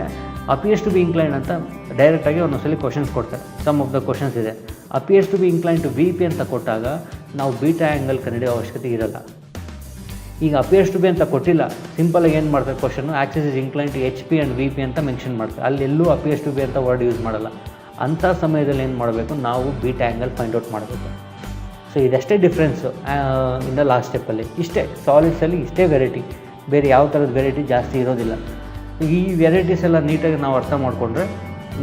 S1: ಅಪಿಯರ್ಸ್ ಟು ಬಿ ಇನ್ಕ್ಲೈನ್ ಅಂತ ಡೈರೆಕ್ಟಾಗಿ ಒಂದೊಂದ್ಸಲಿ ಕ್ವಶನ್ಸ್ ಕೊಡ್ತಾರೆ. ಸಮ್ ಆಫ್ ದ ಕ್ವಶನ್ಸ್ ಇದೆ. Appears to be incline to VP ಅಂತ ಕೊಟ್ಟಾಗ ನಾವು ಬೀಟಾ ಆ್ಯಂಗಲ್ ಕಂಡುಹಿಡಿಯೋ ಅವಶ್ಯಕತೆ ಇರಲ್ಲ. ಈಗ ಅಪಿಯರ್ಸ್ ಟು ಬಿ ಅಂತ ಕೊಟ್ಟಿಲ್ಲ, ಸಿಂಪಲಾಗಿ ಏನು ಮಾಡ್ತಾರೆ, question axis is incline to HP and VP ಅಂತ ಮೆನ್ಷನ್ ಮಾಡ್ತಾರೆ. ಅಲ್ಲೆಲ್ಲೂ ಅಪಿಯರ್ಸ್ ಟು ಬಿ ಅಂತ ವರ್ಡ್ ಯೂಸ್ ಮಾಡಲ್ಲ. ಅಂಥ ಸಮಯದಲ್ಲಿ ಏನು ಮಾಡಬೇಕು, ನಾವು ಬೀಟಾ ಆ್ಯಂಗಲ್ ಫೈಂಡ್ ಔಟ್ ಮಾಡಬೇಕು. ಸೊ ಇದಷ್ಟೇ ಡಿಫ್ರೆನ್ಸು ಇನ್ ದ ಲಾಸ್ಟ್ ಸ್ಟೆಪ್ಪಲ್ಲಿ. ಇಷ್ಟೇ ಸಾಲಿಡ್ಸಲ್ಲಿ ಇಷ್ಟೇ ವೆರೈಟಿ, ಬೇರೆ ಯಾವ ಥರದ ವೆರೈಟಿ ಜಾಸ್ತಿ ಇರೋದಿಲ್ಲ. ಈ ವೆರೈಟೀಸ್ ಎಲ್ಲ ನೀಟಾಗಿ ನಾವು ಅರ್ಥ ಮಾಡಿಕೊಂಡ್ರೆ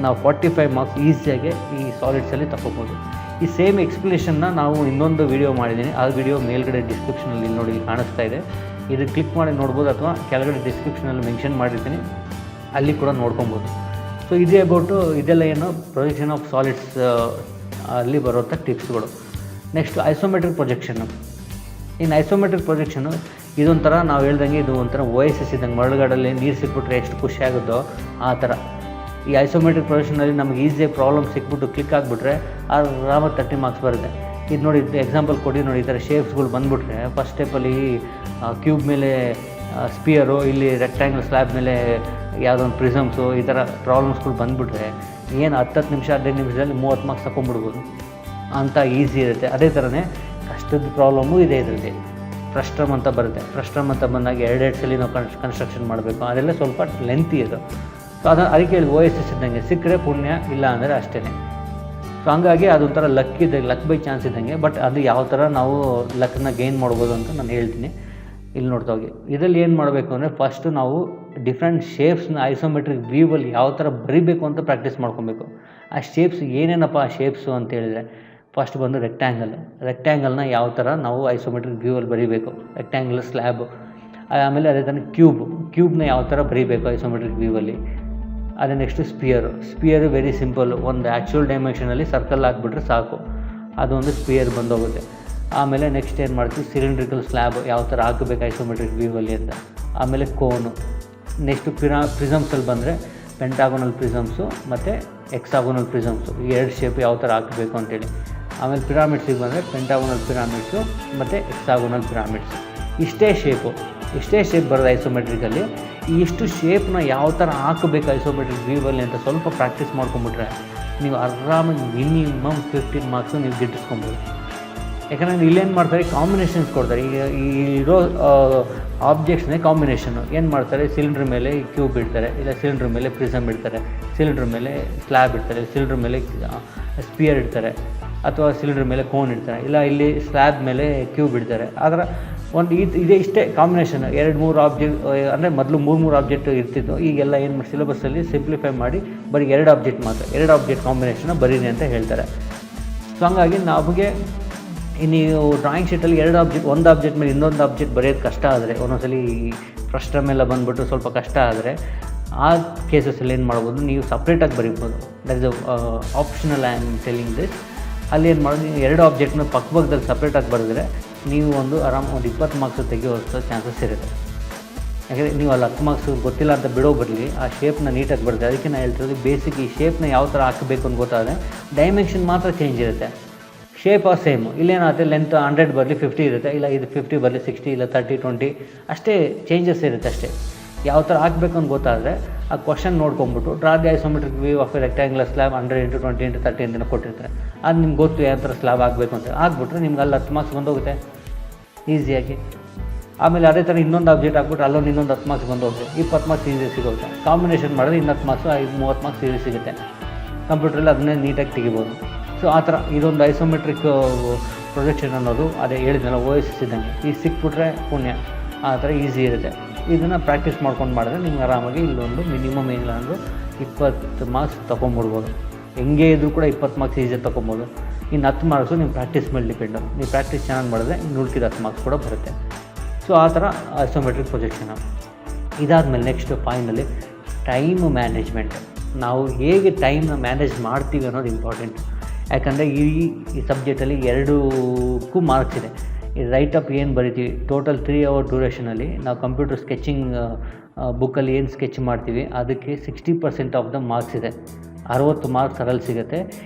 S1: ನಾವು 45 ಮಾರ್ಕ್ಸ್ ಈಸಿಯಾಗಿ ಈ ಸಾಲಿಡ್ಸಲ್ಲಿ ತಗೋಬೋದು. ಈ ಸೇಮ್ ಎಕ್ಸ್ಪ್ಲೇಷನ್ನ ನಾವು ಇನ್ನೊಂದು ವಿಡಿಯೋ ಮಾಡಿದ್ದೀನಿ, ಆ ವಿಡಿಯೋ ಮೇಲ್ಗಡೆ ಡಿಸ್ಕ್ರಿಪ್ಷನಲ್ಲಿ ನೋಡಿ ಕಾಣಿಸ್ತಾ ಇದೆ, ಇದು ಕ್ಲಿಕ್ ಮಾಡಿ ನೋಡ್ಬೋದು ಅಥವಾ ಕೆಳಗಡೆ ಡಿಸ್ಕ್ರಿಪ್ಷನಲ್ಲಿ ಮೆನ್ಷನ್ ಮಾಡಿರ್ತೀನಿ, ಅಲ್ಲಿ ಕೂಡ ನೋಡ್ಕೊಬೋದು. ಸೊ ಇದೇ ಅಬೌಟು ಇದೆಲ್ಲ ಏನು ಪ್ರೊಜೆಕ್ಷನ್ ಆಫ್ ಸಾಲಿಡ್ಸ್ ಅಲ್ಲಿ ಬರುವಂಥ ಟಿಪ್ಸ್ಗಳು. Next isometric ಪ್ರೊಜೆಕ್ಷನ್ನು. ಇನ್ನು ಐಸೋಮೆಟ್ರಿಕ್ ಪ್ರೊಜೆಕ್ಷನು ಇದೊಂಥರ ನಾವು ಹೇಳ್ದಂಗೆ ಇದು ಒಂಥರ OSS ಇದ್ದಂಗೆ, ಮರಳುಗಾಡಲ್ಲಿ ನೀರು ಸಿಕ್ಬಿಟ್ರೆ ಎಷ್ಟು ಖುಷಿ ಆಗುತ್ತೋ ಆ ಥರ. ಈ ಐಸೋಮೆಟ್ರಿಕ್ ಪ್ರೊಜೆಕ್ಷನಲ್ಲಿ ನಮಗೆ ಈಸಿಯಾಗಿ ಪ್ರಾಬ್ಲಮ್ ಸಿಕ್ಬಿಟ್ಟು ಕ್ಲಿಕ್ ಆಗಿಬಿಟ್ರೆ ಆರಾಮಾಗಿ 30 ಮಾರ್ಕ್ಸ್ ಬರುತ್ತೆ. ಇದು ನೋಡಿ ಎಕ್ಸಾಂಪಲ್ ಕೊಡಿ ನೋಡಿ, ಈ ಥರ ಶೇಪ್ಸ್ಗಳು ಬಂದುಬಿಟ್ರೆ ಫಸ್ಟ್ ಸ್ಟೆಪ್ಪಲ್ಲಿ ಕ್ಯೂಬ್ ಮೇಲೆ ಸ್ಪಿಯರು, ಇಲ್ಲಿ ರೆಕ್ಟ್ಯಾಂಗಲ್ ಸ್ಲ್ಯಾಬ್ ಮೇಲೆ ಯಾವುದೋ ಒಂದು ಪ್ರಿಸಮ್ಸು, ಈ ಥರ ಪ್ರಾಬ್ಲಮ್ಸ್ಗಳು ಬಂದುಬಿಟ್ರೆ ಏನು 10 ನಿಮಿಷ 15 ನಿಮಿಷದಲ್ಲಿ 30 ಮಾರ್ಕ್ಸ್ ತಗೊಂಡ್ಬಿಡ್ಬೋದು ಅಂತ ಈಸಿ ಇರುತ್ತೆ. ಅದೇ ಥರನೇ ಕಷ್ಟದ ಪ್ರಾಬ್ಲಮ್ಮು ಇದೆ ಇದರಲ್ಲಿ. ಫ್ರಸ್ಟ್ರಮ್ ಅಂತ ಬರುತ್ತೆ. ಫ್ರಸ್ಟ್ರಮ್ ಅಂತ ಬಂದಾಗ 2 ಸಲ ನಾವು ಕನ್ಸ್ಟ್ರಕ್ಷನ್ ಮಾಡಬೇಕು, ಅದೆಲ್ಲ ಸ್ವಲ್ಪ ಲೆಂತಿ ಇದು. ಸೊ ಅದಕ್ಕೆ ಹೇಳಿ OSS ಇದ್ದಂಗೆ, ಸಿಕ್ಕರೆ ಪುಣ್ಯ, ಇಲ್ಲ ಅಂದರೆ ಅಷ್ಟೇ. ಸೊ ಹಂಗಾಗಿ ಅದೊಂಥರ ಲಕ್ ಬೈ ಚಾನ್ಸ್ ಇದ್ದಂಗೆ. ಬಟ್ ಅದು ಯಾವ ಥರ ನಾವು ಲಕ್ನ ಗೇನ್ ಮಾಡ್ಬೋದು ಅಂತ ನಾನು ಹೇಳ್ತೀನಿ. ಇಲ್ಲಿ ನೋಡ್ತಾ ಹೋಗಿ, ಇದರಲ್ಲಿ ಏನು ಮಾಡಬೇಕು ಅಂದರೆ ಫಸ್ಟು ನಾವು ಡಿಫ್ರೆಂಟ್ ಶೇಪ್ಸ್ನ ಐಸೋಮೆಟ್ರಿಕ್ ವ್ಯೂವಲ್ಲಿ ಯಾವ ಥರ ಬರೀಬೇಕು ಅಂತ ಪ್ರಾಕ್ಟೀಸ್ ಮಾಡ್ಕೊಬೇಕು. ಆ ಶೇಪ್ಸ್ ಏನೇನಪ್ಪ ಆ ಶೇಪ್ಸು ಅಂತ ಹೇಳಿದರೆ, ಫಸ್ಟ್ ಬಂದು ರೆಕ್ಟ್ಯಾಂಗಲ್ನ ಯಾವ ಥರ ನಾವು ಐಸೋಮೆಟ್ರಿಕ್ ವ್ಯೂವಲ್ಲಿ ಬರೀಬೇಕು, ರೆಕ್ಟ್ಯಾಂಗಲ್ ಸ್ಲ್ಯಾಬು. ಆಮೇಲೆ ಅದೇ ಥರ ಕ್ಯೂಬ್ನ ಯಾವ ಥರ ಬರೀಬೇಕು ಐಸೋಮೆಟ್ರಿಕ್ ವ್ಯೂವಲ್ಲಿ. ಅದೇ ನೆಕ್ಸ್ಟು ಸ್ಪಿಯರು ವೆರಿ ಸಿಂಪಲ್ಲು, ಒಂದು ಆ್ಯಕ್ಚುಯಲ್ ಡೈಮೆನ್ಷನಲ್ಲಿ ಸರ್ಕಲ್ ಹಾಕ್ಬಿಟ್ರೆ ಸಾಕು, ಅದೊಂದು ಸ್ಪಿಯರ್ ಬಂದೋಗುತ್ತೆ. ಆಮೇಲೆ ನೆಕ್ಸ್ಟ್ ಏನು ಮಾಡ್ತೀವಿ, ಸಿಲಿಂಡ್ರಿಕಲ್ ಸ್ಲ್ಯಾಬ್ ಯಾವ ಥರ ಹಾಕಬೇಕು ಐಸೋಮೆಟ್ರಿಕ್ ವ್ಯೂವಲ್ಲಿ ಅಂತ. ಆಮೇಲೆ ಕೋನು. ನೆಕ್ಸ್ಟು ಪ್ರಿಸಮ್ಸಲ್ಲಿ ಬಂದರೆ ಪೆಂಟಾಗೋನಲ್ ಪ್ರಿಸಮ್ಸು ಮತ್ತು ಎಕ್ಸಾಗೋನಲ್ ಪ್ರಿಸಮ್ಸು, ಈ 2 ಶೇಪ್ ಯಾವ ಥರ ಹಾಕಬೇಕು ಅಂತೇಳಿ. ಆಮೇಲೆ ಪಿರಾಮಿಡ್ಸಿಗೆ ಬಂದರೆ ಪೆಂಟಾಗೋನಲ್ ಪಿರಾಮಿಡ್ಸು ಮತ್ತು ಎಕ್ಸಾಗೋನಲ್ ಪಿರಾಮಿಡ್ಸು. ಇಷ್ಟೇ ಶೇಪ್ ಬರೋದು ಐಸೋಮೆಟ್ರಿಕಲ್ಲಿ. ಇಷ್ಟು ಶೇಪ್ನ ಯಾವ ಥರ ಹಾಕಬೇಕು ಐಸೋಮೆಟ್ರಿಕ್ ವ್ಯೂವಲ್ಲಿ ಅಂತ ಸ್ವಲ್ಪ ಪ್ರಾಕ್ಟೀಸ್ ಮಾಡ್ಕೊಂಬಿಟ್ರೆ ನೀವು ಆರಾಮಾಗಿ ಮಿನಿಮಮ್ 15 ಮಾರ್ಕ್ಸು ನೀವು ಗಿಟ್ಟಿಸ್ಕೊಬೋದು. ಯಾಕಂದರೆ ಇಲ್ಲೇನು ಮಾಡ್ತಾರೆ, ಕಾಂಬಿನೇಷನ್ಸ್ ಕೊಡ್ತಾರೆ. ಈಗ ಈ ಇರೋ ಆಬ್ಜೆಕ್ಟ್ಸ್ನೇ ಕಾಂಬಿನೇಷನ್ನು ಏನು ಮಾಡ್ತಾರೆ, ಸಿಲಿಂಡ್ರ್ ಮೇಲೆ ಕ್ಯೂಬ್ ಇಡ್ತಾರೆ, ಇಲ್ಲ ಸಿಲಿಂಡ್ರ್ ಮೇಲೆ ಪ್ರಿಸಮ್ ಇಡ್ತಾರೆ, ಸಿಲಿಂಡ್ರ್ ಮೇಲೆ ಸ್ಲ್ಯಾಬ್ ಇಡ್ತಾರೆ, ಸಿಲಿಂಡ್ರ್ ಮೇಲೆ ಸ್ಪಿಯರ್ ಇಡ್ತಾರೆ, ಅಥವಾ ಸಿಲಿಂಡ್ರ್ ಮೇಲೆ ಕೋನ್ ಇಡ್ತಾರೆ, ಇಲ್ಲ ಇಲ್ಲಿ ಸ್ಲ್ಯಾಬ್ ಮೇಲೆ ಕ್ಯೂಬ್ ಇಡ್ತಾರೆ. ಆ ಥರ ಇಷ್ಟೇ ಕಾಂಬಿನೇಷನ್ 2-3 ಆಬ್ಜೆಕ್ಟ್, ಅಂದರೆ ಮೊದಲು 3 ಆಬ್ಜೆಕ್ಟ್ ಇರ್ತಿತ್ತು. ಈಗೆಲ್ಲ ಏನು ಮಾಡಿ ಸಿಲೆಬಸ್ಸಲ್ಲಿ ಸಿಂಪ್ಲಿಫೈ ಮಾಡಿ ಬರೀ 2 ಆಬ್ಜೆಕ್ಟ್ ಮಾತ್ರ, 2 ಆಬ್ಜೆಕ್ಟ್ ಕಾಂಬಿನೇಷನ್ನ ಬರೀರಿ ಅಂತ ಹೇಳ್ತಾರೆ. ಸೊ ಹಂಗಾಗಿ ನಮಗೆ ನೀವು ಡ್ರಾಯಿಂಗ್ ಶೀಟಲ್ಲಿ 2 ಆಬ್ಜೆಕ್ಟ್, ಒಂದು ಆಬ್ಜೆಕ್ಟ್ ಮೇಲೆ ಇನ್ನೊಂದು ಆಬ್ಜೆಕ್ಟ್ ಬರೆಯೋದು ಕಷ್ಟ ಆದರೆ, ಒಂದೊಂದ್ಸಲಿ ಫ್ರಸ್ಟ್ರಮ್ ಎಲ್ಲ ಬಂದುಬಿಟ್ಟು ಸ್ವಲ್ಪ ಕಷ್ಟ ಆದರೆ, ಆ ಕೇಸಸಲ್ಲಿ ಏನು ಮಾಡ್ಬೋದು, ನೀವು ಸಪ್ರೇಟಾಗಿ ಬರೀಬೋದು. That is optional I am telling this. ಅಲ್ಲಿ ಏನು ಮಾಡೋದು, ನೀವು 2 ಆಬ್ಜೆಕ್ಟ್ನ ಪಕ್ಕದಲ್ಲಿ ಸಪ್ರೇಟಾಗಿ ಬರೆದ್ರೆ ನೀವು ಒಂದು 20 ಮಾರ್ಕ್ಸ್ ತೆಗೆಯುವಂಥ ಚಾನ್ಸಸ್ ಇರುತ್ತೆ. ಯಾಕೆಂದರೆ ನೀವು ಅಲ್ಲಿ 10 ಮಾರ್ಕ್ಸ್ ಗೊತ್ತಿಲ್ಲ ಅಂತ ಬಿಡೋ ಬರಲಿ ಆ ಶೇಪ್ನ ನೀಟಾಗಿ ಬರುತ್ತೆ. ಅದಕ್ಕೆ ನಾನು ಹೇಳ್ತಿರೋದು, ಬೇಸಿಕ್ ಈ ಶೇಪ್ನ ಯಾವ ಥರ ಹಾಕಬೇಕು ಅಂತ ಗೊತ್ತಾದರೆ ಡೈಮೆನ್ಷನ್ ಮಾತ್ರ ಚೇಂಜ್ ಇರುತ್ತೆ, ಶೇಪ್ ಸೇಮು. ಇಲ್ಲೇನಾಗುತ್ತೆ, ಲೆಂತ್ 100 ಬರಲಿ 50 ಇರುತ್ತೆ, ಇಲ್ಲ ಇದು 50 ಬರಲಿ 60, ಇಲ್ಲ 30, 20 ಅಷ್ಟೇ ಚೇಂಜಸ್ ಇರುತ್ತೆ ಅಷ್ಟೇ. ಯಾವ ಥರ ಹಾಕಬೇಕು ಅಂತ ಗೊತ್ತಾದರೆ ಆ ಕ್ವಶನ್ ನೋಡ್ಕೊಂಬಿಟ್ಟು draw the isometric view of a rectangular slab 100 × 20 × 30 ಅಂತ ಕೊಟ್ಟಿರ್ತಾರೆ. ಅದು ನಿಮ್ಗೆ ಗೊತ್ತು ಯಾವ ಥರ ಸ್ಲ್ಯಾಬ್ ಆಗಬೇಕು ಅಂತ ಹಾಕ್ಬಿಟ್ರೆ ನಿಮ್ಗೆ ಅಲ್ಲಿ 10 ಮಾರ್ಕ್ಸ್ ಬಂದೋಗುತ್ತೆ ಈಸಿಯಾಗಿ. ಆಮೇಲೆ ಅದೇ ಥರ ಇನ್ನೊಂದು ಆಬ್ಜೆಕ್ಟ್ ಹಾಕ್ಬಿಟ್ರೆ ಅಲ್ಲೊಂದು ಇನ್ನೊಂದು 10 ಮಾರ್ಕ್ಸ್ ಬಂದೋಗುತ್ತೆ, 20 ಮಾರ್ಕ್ಸ್ ಈಸಿ ಸಿಗುತ್ತೆ. ಕಾಂಬಿನೇಷನ್ ಮಾಡಿದ್ರೆ 10 ಮಾರ್ಕ್ಸು 30 ಮಾರ್ಕ್ಸ್ ಈಸಿ ಸಿಗುತ್ತೆ. ಕಂಪ್ಯೂಟ್ರಲ್ಲಿ ಅದನ್ನೇ ನೀಟಾಗಿ ತೆಗಿಬೋದು. ಸೊ ಆ ಥರ ಇದೊಂದು ಐಸೋಮೆಟ್ರಿಕ್ ಪ್ರೊಜೆಕ್ಷನ್ ಅನ್ನೋದು ಅದೇ ಹೇಳಿದ್ನಲ್ಲ OSS ಇದ್ದಂಗೆ, ಈಗ ಸಿಕ್ಬಿಟ್ರೆ ಪುಣ್ಯ, ಆ ಥರ ಈಸಿ ಇರುತ್ತೆ. ಇದನ್ನು ಪ್ರಾಕ್ಟೀಸ್ ಮಾಡ್ಕೊಂಡು ಮಾಡಿದ್ರೆ ನಿಮ್ಗೆ ಆರಾಮಾಗಿ ಇಲ್ಲೊಂದು ಮಿನಿಮಮ್ ಏನಿಲ್ಲ ಅಂದರೂ 20 ಮಾರ್ಕ್ಸ್ ತೊಗೊಂಬಿಡ್ಬೋದು. ಹೆಂಗೆ ಇದ್ರೂ ಕೂಡ 20 ಮಾರ್ಕ್ಸ್ ಈಸಿಯಾಗಿ ತೊಗೊಬೋದು. ಇನ್ನು 10 ಮಾರ್ಕ್ಸು ನಿಮ್ಮ ಪ್ರಾಕ್ಟೀಸ್ ಮೇಲೆ ಡಿಪೆಂಡು. ನೀವು ಪ್ರಾಕ್ಟೀಸ್ ಚೆನ್ನಾಗಿ ಮಾಡಿದ್ರೆ ಇನ್ನು ಉಳ್ಕಿದ 10 ಮಾರ್ಕ್ಸ್ ಕೂಡ ಬರುತ್ತೆ. ಸೊ ಆ ಥರ ಐಸೋಮೆಟ್ರಿಕ್ ಪ್ರೊಜೆಕ್ಷನ್. ಇದಾದಮೇಲೆ ನೆಕ್ಸ್ಟ್ ಫೈನಲಿ ಟೈಮ್ ಮ್ಯಾನೇಜ್ಮೆಂಟ್. ನಾವು ಹೇಗೆ ಟೈಮ್ನ ಮ್ಯಾನೇಜ್ ಮಾಡ್ತೀವಿ ಅನ್ನೋದು ಇಂಪಾರ್ಟೆಂಟ್. ಯಾಕಂದರೆ ಈ ಸಬ್ಜೆಕ್ಟಲ್ಲಿ 2ಕ್ಕೂ ಮಾರ್ಕ್ಸ್ ಇದೆ. ಈ ರೈಟಪ್ ಏನು ಬರಿತೀವಿ, ಟೋಟಲ್ 3 hour ಡ್ಯೂರೇಷನಲ್ಲಿ ನಾವು ಕಂಪ್ಯೂಟರ್ ಸ್ಕೆಚಿಂಗ್ ಬುಕ್ಕಲ್ಲಿ ಏನು ಸ್ಕೆಚ್ ಮಾಡ್ತೀವಿ ಅದಕ್ಕೆ 60% ಆಫ್ ದ ಮಾರ್ಕ್ಸ್ ಇದೆ. 60 ಮಾರ್ಕ್ಸ್ ಅದರಲ್ಲಿ ಸಿಗುತ್ತೆ.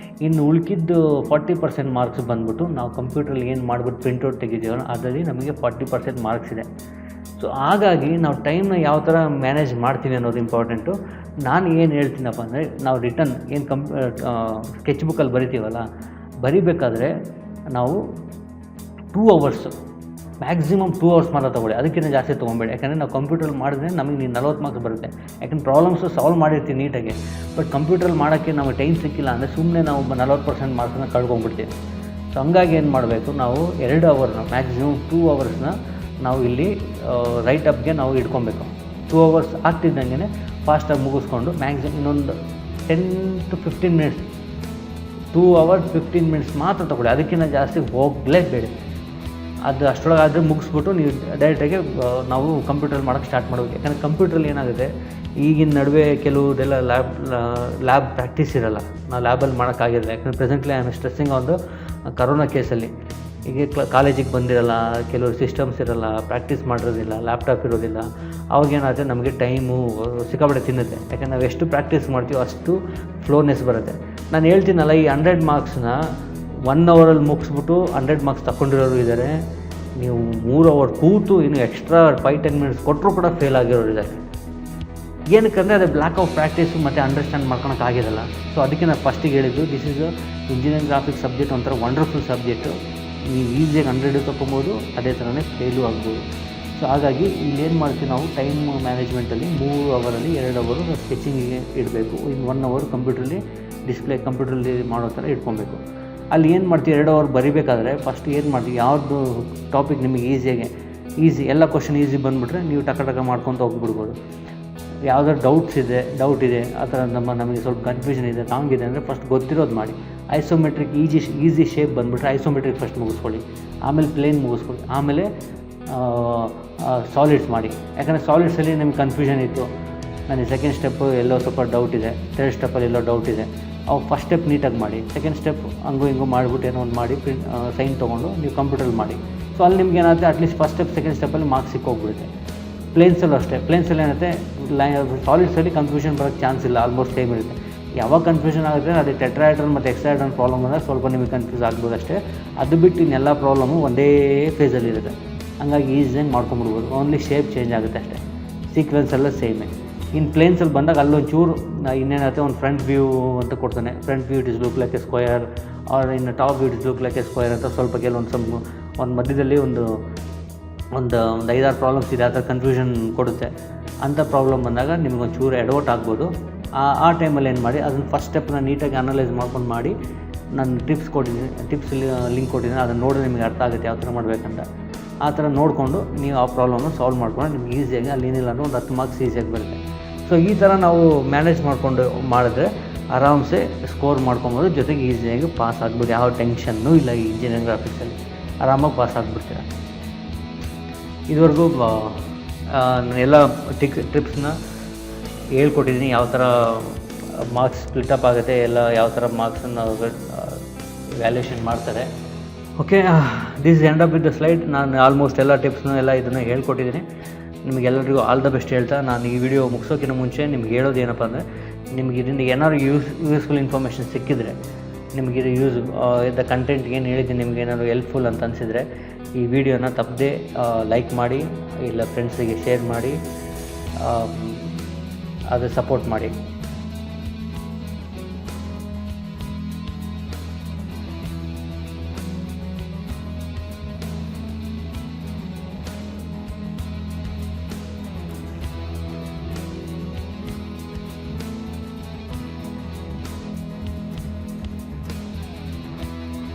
S1: ಇನ್ನು ಉಳ್ಕಿದ್ದು 40% ಮಾರ್ಕ್ಸ್ ಬಂದ್ಬಿಟ್ಟು ನಾವು ಕಂಪ್ಯೂಟ್ರಲ್ಲಿ ಏನು ಮಾಡಿಬಿಟ್ಟು ಪ್ರಿಂಟೌಟ್ ತೆಗಿತೀವೋ ಅದರಲ್ಲಿ ನಮಗೆ 40% ಮಾರ್ಕ್ಸ್ ಇದೆ. ಸೊ ಹಾಗಾಗಿ ನಾವು ಟೈಮ್ನ ಯಾವ ಥರ ಮ್ಯಾನೇಜ್ ಮಾಡ್ತೀವಿ ಅನ್ನೋದು ಇಂಪಾರ್ಟೆಂಟು. ನಾನು ಏನು ಹೇಳ್ತೀನಪ್ಪ ಅಂದರೆ, ನಾವು ರಿಟರ್ನ್ ಏನು ಸ್ಕೆಚ್ ಬುಕ್ಕಲ್ಲಿ ಬರಿತೀವಲ್ಲ, ಬರಿಬೇಕಾದ್ರೆ ನಾವು 2 hours ಮ್ಯಾಕ್ಸಿಮಮ್ 2 hours ಮಾತ್ರ ತೊಗೊಳ್ಳಿ, ಅದಕ್ಕಿಂತ ಜಾಸ್ತಿ ತೊಗೊಬೇಡಿ. ಯಾಕಂದರೆ ನಾವು ಕಂಪ್ಯೂಟ್ರಲ್ಲಿ ಮಾಡಿದ್ರೆ ನಮಗೆ 40 ಮಾರ್ಕ್ಸ್ ಬರುತ್ತೆ. ಯಾಕಂದ್ರೆ ಪ್ರಾಬ್ಲಮ್ಸು ಸಾಲ್ವ್ ಮಾಡಿರ್ತೀವಿ ನೀಟಾಗಿ. ಬಟ್ ಕಂಪ್ಯೂಟ್ರಲ್ಲಿ ಮಾಡೋಕ್ಕೆ ನಮಗೆ ಟೈಮ್ ಸಿಕ್ಕಿಲ್ಲ ಅಂದರೆ ಸುಮ್ಮನೆ ನಾವು 40% ಮಾರ್ಕ್ಸನ್ನ ಕಳ್ಕೊಂಡ್ಬಿಡ್ತೀವಿ. ಸೊ ಹಂಗಾಗಿ ಏನು ಮಾಡಬೇಕು, ನಾವು 2 hourನ ಮ್ಯಾಕ್ಸಿಮಮ್ 2 hours ನಾವು ಇಲ್ಲಿ ರೈಟಪ್ಗೆ ನಾವು ಇಟ್ಕೊಬೇಕು. 2 hours ಆಗ್ತಿದ್ದಂಗೆ ಫಾಸ್ಟಾಗಿ ಮುಗಿಸ್ಕೊಂಡು ಮ್ಯಾಕ್ಸಿಮಮ್ ಇನ್ನೊಂದು 10 to 15 minutes 2 hours 15 minutes ಮಾತ್ರ ತೊಗೊಳ್ಳಿ, ಅದಕ್ಕಿಂತ ಜಾಸ್ತಿ ಹೋಗಲೇಬೇಡಿ. ಅದು ಅಷ್ಟರೊಳಗೆ ಆದರೆ ಮುಗಿಸ್ಬಿಟ್ಟು ನೀವು ಡೈರೆಕ್ಟಾಗಿ ನಾವು ಕಂಪ್ಯೂಟರ್ ಮಾಡೋಕ್ಕೆ ಸ್ಟಾರ್ಟ್ ಮಾಡಬೇಕು. ಯಾಕಂದರೆ ಕಂಪ್ಯೂಟ್ರಲ್ಲಿ ಏನಾಗುತ್ತೆ, ಈಗಿನ ನಡುವೆ ಕೆಲವುದೆಲ್ಲ ಲ್ಯಾಬ್ ಪ್ರಾಕ್ಟೀಸ್ ಇರೋಲ್ಲ, ನಾವು ಲ್ಯಾಬಲ್ಲಿ ಮಾಡೋಕ್ಕಾಗಿರಲ್ಲ. ಯಾಕಂದರೆ ಪ್ರೆಸೆಂಟ್ಲಿ ಐ ಆಮ್ ಸ್ಟ್ರೆಸ್ಸಿಂಗ್ ಒಂದು ಕರೋನಾ ಕೇಸಲ್ಲಿ. ಈಗ ಕಾಲೇಜಿಗೆ ಬಂದಿರಲ್ಲ, ಕೆಲವರು ಸಿಸ್ಟಮ್ಸ್ ಇರೋಲ್ಲ, ಪ್ರಾಕ್ಟೀಸ್ ಮಾಡಿರೋದಿಲ್ಲ, ಲ್ಯಾಪ್ಟಾಪ್ ಇರೋದಿಲ್ಲ. ಅವಾಗೇನಾಗುತ್ತೆ, ನಮಗೆ ಟೈಮು ಸಿಕ್ಕಾಪಟ್ಟೆ ತಿನ್ನುತ್ತೆ. ಯಾಕಂದರೆ ನಾವು ಎಷ್ಟು ಪ್ರಾಕ್ಟೀಸ್ ಮಾಡ್ತೀವೋ ಅಷ್ಟು ಫ್ಲೋನೆಸ್ ಬರುತ್ತೆ. ನಾನು ಹೇಳ್ತೀನಲ್ಲ, ಈ 100 ಮಾರ್ಕ್ಸ್ನ 1 ಅವರಲ್ಲಿ ಮುಗಿಸ್ಬಿಟ್ಟು 100 ಮಾರ್ಕ್ಸ್ ತಗೊಂಡಿರೋರು ಇದ್ದಾರೆ. ನೀವು 3 ಅವರ್ ಕೂತು ಇನ್ನು ಎಕ್ಸ್ಟ್ರಾ 5-10 ಮಿನಿಟ್ಸ್ ಕೊಟ್ಟರು ಕೂಡ ಫೇಲ್ ಆಗಿರೋರು ಇದ್ದಾರೆ. ಏನಕ್ಕಂದರೆ ಅದು ಬ್ಲ್ಯಾಕ್ ಆಫ್ ಪ್ರಾಕ್ಟೀಸು ಮತ್ತು ಅಂಡರ್ಸ್ಟ್ಯಾಂಡ್ ಮಾಡ್ಕೊಳಕ್ಕಾಗಿರಲ್ಲ. ಸೊ ಅದಕ್ಕೆ ನಾನು ಫಸ್ಟಿಗೆ ಹೇಳಿದ್ದು, this is engineering graphics subject ಒಂಥರ ವಂಡರ್ಫುಲ್ ಸಬ್ಜೆಕ್ಟು. ನೀವು ಈಸಿಯಾಗಿ 100 ತೊಗೊಬೋದು, ಅದೇ ಥರನೇ ಫೇಲು ಆಗ್ಬೋದು. ಸೊ ಹಾಗಾಗಿ ಇಲ್ಲೇನು ಮಾಡ್ತೀವಿ ನಾವು, ಟೈಮ್ ಮ್ಯಾನೇಜ್ಮೆಂಟಲ್ಲಿ 3 ಅವರಲ್ಲಿ 2 ಅವರು ಸ್ಕೆಚಿಂಗಿಗೆ ಇಡಬೇಕು, ಇನ್ನು 1 ಅವರ್ ಕಂಪ್ಯೂಟ್ರಲ್ಲಿ ಮಾಡೋ ಥರ ಇಟ್ಕೊಬೇಕು. ಅಲ್ಲಿ ಏನು ಮಾಡ್ತೀವಿ, 2 ಅವರ್ ಬರಿಬೇಕಾದ್ರೆ ಫಸ್ಟ್ ಏನು ಮಾಡ್ತೀವಿ, ಯಾವುದು ಟಾಪಿಕ್ ನಿಮಗೆ ಈಸಿ ಎಲ್ಲ ಕ್ವಶನ್ ಈಸಿ ಬಂದುಬಿಟ್ರೆ ನೀವು ಟಕ ಮಾಡ್ಕೊತ ಹೋಗ್ಬಿಡ್ಬೋದು. ಯಾವುದಾದ್ರು ಡೌಟ್ ಇದೆ ಆ ಥರ ನಮಗೆ ಸ್ವಲ್ಪ ಕನ್ಫ್ಯೂಷನ್ ಇದೆ, ರಾಂಗ್ ಇದೆ ಅಂದರೆ ಫಸ್ಟ್ ಗೊತ್ತಿರೋದು ಮಾಡಿ. ಐಸೋಮೆಟ್ರಿಕ್ ಈಸಿ ಶೇಪ್ ಬಂದುಬಿಟ್ರೆ ಐಸೋಮೆಟ್ರಿಕ್ ಫಸ್ಟ್ ಮುಗಿಸ್ಕೊಳ್ಳಿ, ಆಮೇಲೆ ಪ್ಲೇನ್ ಮುಗಿಸ್ಕೊಳ್ಳಿ, ಆಮೇಲೆ ಸಾಲಿಡ್ಸ್ ಮಾಡಿ. ಯಾಕಂದರೆ ಸಾಲಿಡ್ಸಲ್ಲಿ ನಿಮ್ಗೆ ಕನ್ಫ್ಯೂಷನ್ ಇತ್ತು, ನನಗೆ ಸೆಕೆಂಡ್ ಸ್ಟೆಪ್ಪು ಎಲ್ಲೋ ಸ್ವಲ್ಪ ಡೌಟ್ ಇದೆ, ಥರ್ಡ್ ಸ್ಟೆಪ್ಪಲ್ಲಿ ಎಲ್ಲೋ ಡೌಟ್ ಇದೆ, ಅವು ಫಸ್ಟ್ ಸ್ಟೆಪ್ ನೀಟಾಗಿ ಮಾಡಿ, ಸೆಕೆಂಡ್ ಸ್ಟೆಪ್ ಹಂಗೂ ಹಿಂಗೂ ಮಾಡಿಬಿಟ್ಟು ಏನೋ ಒಂದು ಮಾಡಿ ಸೈನ್ ತೊಗೊಂಡು ನೀವು ಕಂಪ್ಯೂಟರಲ್ಲಿ ಮಾಡಿ. ಸೊ ಅಲ್ಲಿ ನಿಮ್ಗೆ ಏನಾಗುತ್ತೆ, ಅಟ್ಲೀಸ್ಟ್ ಫಸ್ಟ್ ಸ್ಟೆಪ್ ಸೆಕೆಂಡ್ ಸ್ಟೆಪ್ಪಲ್ಲಿ ಮಾರ್ಕ್ಸ್ ಸಿಕ್ಕೋಗ್ಬಿಡುತ್ತೆ. ಪ್ಲೇನ್ಸಲ್ಲೂ ಅಷ್ಟೇ, ಪ್ಲೇನ್ಸಲ್ಲಿ ಏನಾಗುತ್ತೆ, ಸಾಲಿಡ್ಸಲ್ಲಿ ಕನ್ಫ್ಯೂಷನ್ ಬರೋಕ್ಕೆ ಚಾನ್ಸ್ ಇಲ್ಲ, ಆಲ್ಮೋಸ್ಟ್ ಸೇಮ್ ಇರುತ್ತೆ. ಯಾವಾಗ ಕನ್ಫ್ಯೂಷನ್ ಆಗುತ್ತೆ ಅದೇ ಟೆಟ್ರಾಹೆಡ್ರನ್ ಮತ್ತು ಹೆಕ್ಸಾಹೆಡ್ರನ್ ಪ್ರಾಬ್ಲಮ್ ಅಂದರೆ ಸ್ವಲ್ಪ ನಿಮಗೆ ಕನ್ಫ್ಯೂಸ್ ಆಗ್ಬೋದು ಅಷ್ಟೇ. ಅದು ಬಿಟ್ಟು ಇನ್ನೆಲ್ಲ ಪ್ರಾಬ್ಲಮ್ಮು ಒಂದೇ ಫೇಸಲ್ಲಿರುತ್ತೆ. ಹಂಗಾಗಿ ಈಸಿಯಾಗಿ ಮಾಡ್ಕೊಂಬಿಡ್ಬೋದು, ಓನ್ಲಿ ಶೇಪ್ ಚೇಂಜ್ ಆಗುತ್ತೆ ಅಷ್ಟೇ, ಸೀಕ್ವೆನ್ಸ್ ಎಲ್ಲ ಸೇಮೇ. ಇನ್ನು ಪ್ಲೇನ್ಸಲ್ಲಿ ಬಂದಾಗ ಅಲ್ಲೊಂಚೂರು ಇನ್ನೇನಾಗುತ್ತೆ, ಒಂದು ಫ್ರಂಟ್ ವ್ಯೂ ಅಂತ ಕೊಡ್ತಾನೆ, front view it is look like a square, or ಇನ್ನು top view it is look like a square ಅಂತ ಸ್ವಲ್ಪ ಒಂದು ಮಧ್ಯದಲ್ಲಿ ಒಂದು 5-6 ಪ್ರಾಬ್ಲಮ್ಸ್ ಇದೆ, ಆ ಥರ ಕನ್ಫ್ಯೂಷನ್ ಕೊಡುತ್ತೆ. ಅಂಥ ಪ್ರಾಬ್ಲಮ್ ಬಂದಾಗ ನಿಮಗೊಂಚೂರು ಎಡವಟ್ ಆಗ್ಬೋದು. ಆ ಟೈಮಲ್ಲಿ ಏನು ಮಾಡಿ, ಅದನ್ನು ಫಸ್ಟ್ ಸ್ಟೆಪ್ನ ನೀಟಾಗಿ ಅನಲೈಸ್ ಮಾಡ್ಕೊಂಡು ಮಾಡಿ. ನಾನು ಟಿಪ್ಸ್ ಲಿಂಕ್ ಕೊಟ್ಟಿದ್ದೀನಿ, ಅದನ್ನು ನೋಡಿದ್ರೆ ನಿಮಗೆ ಅರ್ಥ ಆಗುತ್ತೆ ಯಾವ ಥರ ಮಾಡಬೇಕಂತ. ಆ ಥರ ನೋಡಿಕೊಂಡು ನೀವು ಆ ಪ್ರಾಬ್ಲಮ್ನ ಸಾಲ್ವ್ ಮಾಡ್ಕೊಂಡು ನಿಮ್ಗೆ ಈಸಿಯಾಗಿ ಅಲ್ಲಿ ಏನಿಲ್ಲ ಅಂದರೆ ಒಂದು 10 ಮಾರ್ಕ್ಸ್ ಈಸಿಯಾಗಿ ಬರುತ್ತೆ. ಸೊ ಈ ಥರ ನಾವು ಮ್ಯಾನೇಜ್ ಮಾಡಿಕೊಂಡು ಮಾಡಿದ್ರೆ ಆರಾಮ್ಸೆ ಸ್ಕೋರ್ ಮಾಡ್ಕೊಬೋದು, ಜೊತೆಗೆ ಈಸಿಯಾಗಿ ಪಾಸ್ ಆಗ್ಬೋದು. ಯಾವ ಟೆನ್ಷನ್ನೂ ಇಲ್ಲ, ಈ ಇಂಜಿನಿಯರಿಂಗ್ ಗ್ರಾಫಿಕ್ಸಲ್ಲಿ ಆರಾಮಾಗಿ ಪಾಸ್ ಆಗಿಬಿಡ್ತೀರ. ಇದುವರೆಗೂ ಎಲ್ಲ ಟ್ರಿಪ್ಸ್ನ ಹೇಳ್ಕೊಟ್ಟಿದ್ದೀನಿ, ಯಾವ ಥರ ಮಾರ್ಕ್ಸ್ ಸ್ಪ್ಲಿಟಪ್ ಆಗುತ್ತೆ, ಎಲ್ಲ ಯಾವ ಥರ ಮಾರ್ಕ್ಸನ್ನು ವ್ಯಾಲ್ಯೂಷನ್ ಮಾಡ್ತಾರೆ. Okay, this end up with the slide. ನಾನು ಆಲ್ಮೋಸ್ಟ್ ಎಲ್ಲ ಟಿಪ್ಸ್ನೂ ಎಲ್ಲ ಇದನ್ನು ಹೇಳ್ಕೊಟ್ಟಿದ್ದೀನಿ. ನಿಮಗೆಲ್ಲರಿಗೂ ಆಲ್ ದ ಬೆಸ್ಟ್ ಹೇಳ್ತಾ, ನಾನು ಈ ವಿಡಿಯೋ ಮುಗಿಸೋಕ್ಕಿಂತ ಮುಂಚೆ ನಿಮ್ಗೆ ಹೇಳೋದು ಏನಪ್ಪ ಅಂದರೆ, ನಿಮ್ಗೆ ಇದರಿಂದ ಏನಾದ್ರು ಯೂಸ್ಫುಲ್ ಇನ್ಫಾರ್ಮೇಷನ್ ಸಿಕ್ಕಿದರೆ, ನಿಮಗಿದು ದ ಕಂಟೆಂಟ್ ಏನು ಹೇಳಿದ್ದೀನಿ ನಿಮ್ಗೆ ಏನಾದ್ರು ಹೆಲ್ಪ್ಫುಲ್ ಅಂತ ಅನಿಸಿದರೆ, ಈ ವಿಡಿಯೋನ ತಪ್ಪದೆ ಲೈಕ್ ಮಾಡಿ, ಇಲ್ಲ ಫ್ರೆಂಡ್ಸಿಗೆ ಶೇರ್ ಮಾಡಿ, ಅದು ಸಪೋರ್ಟ್ ಮಾಡಿ.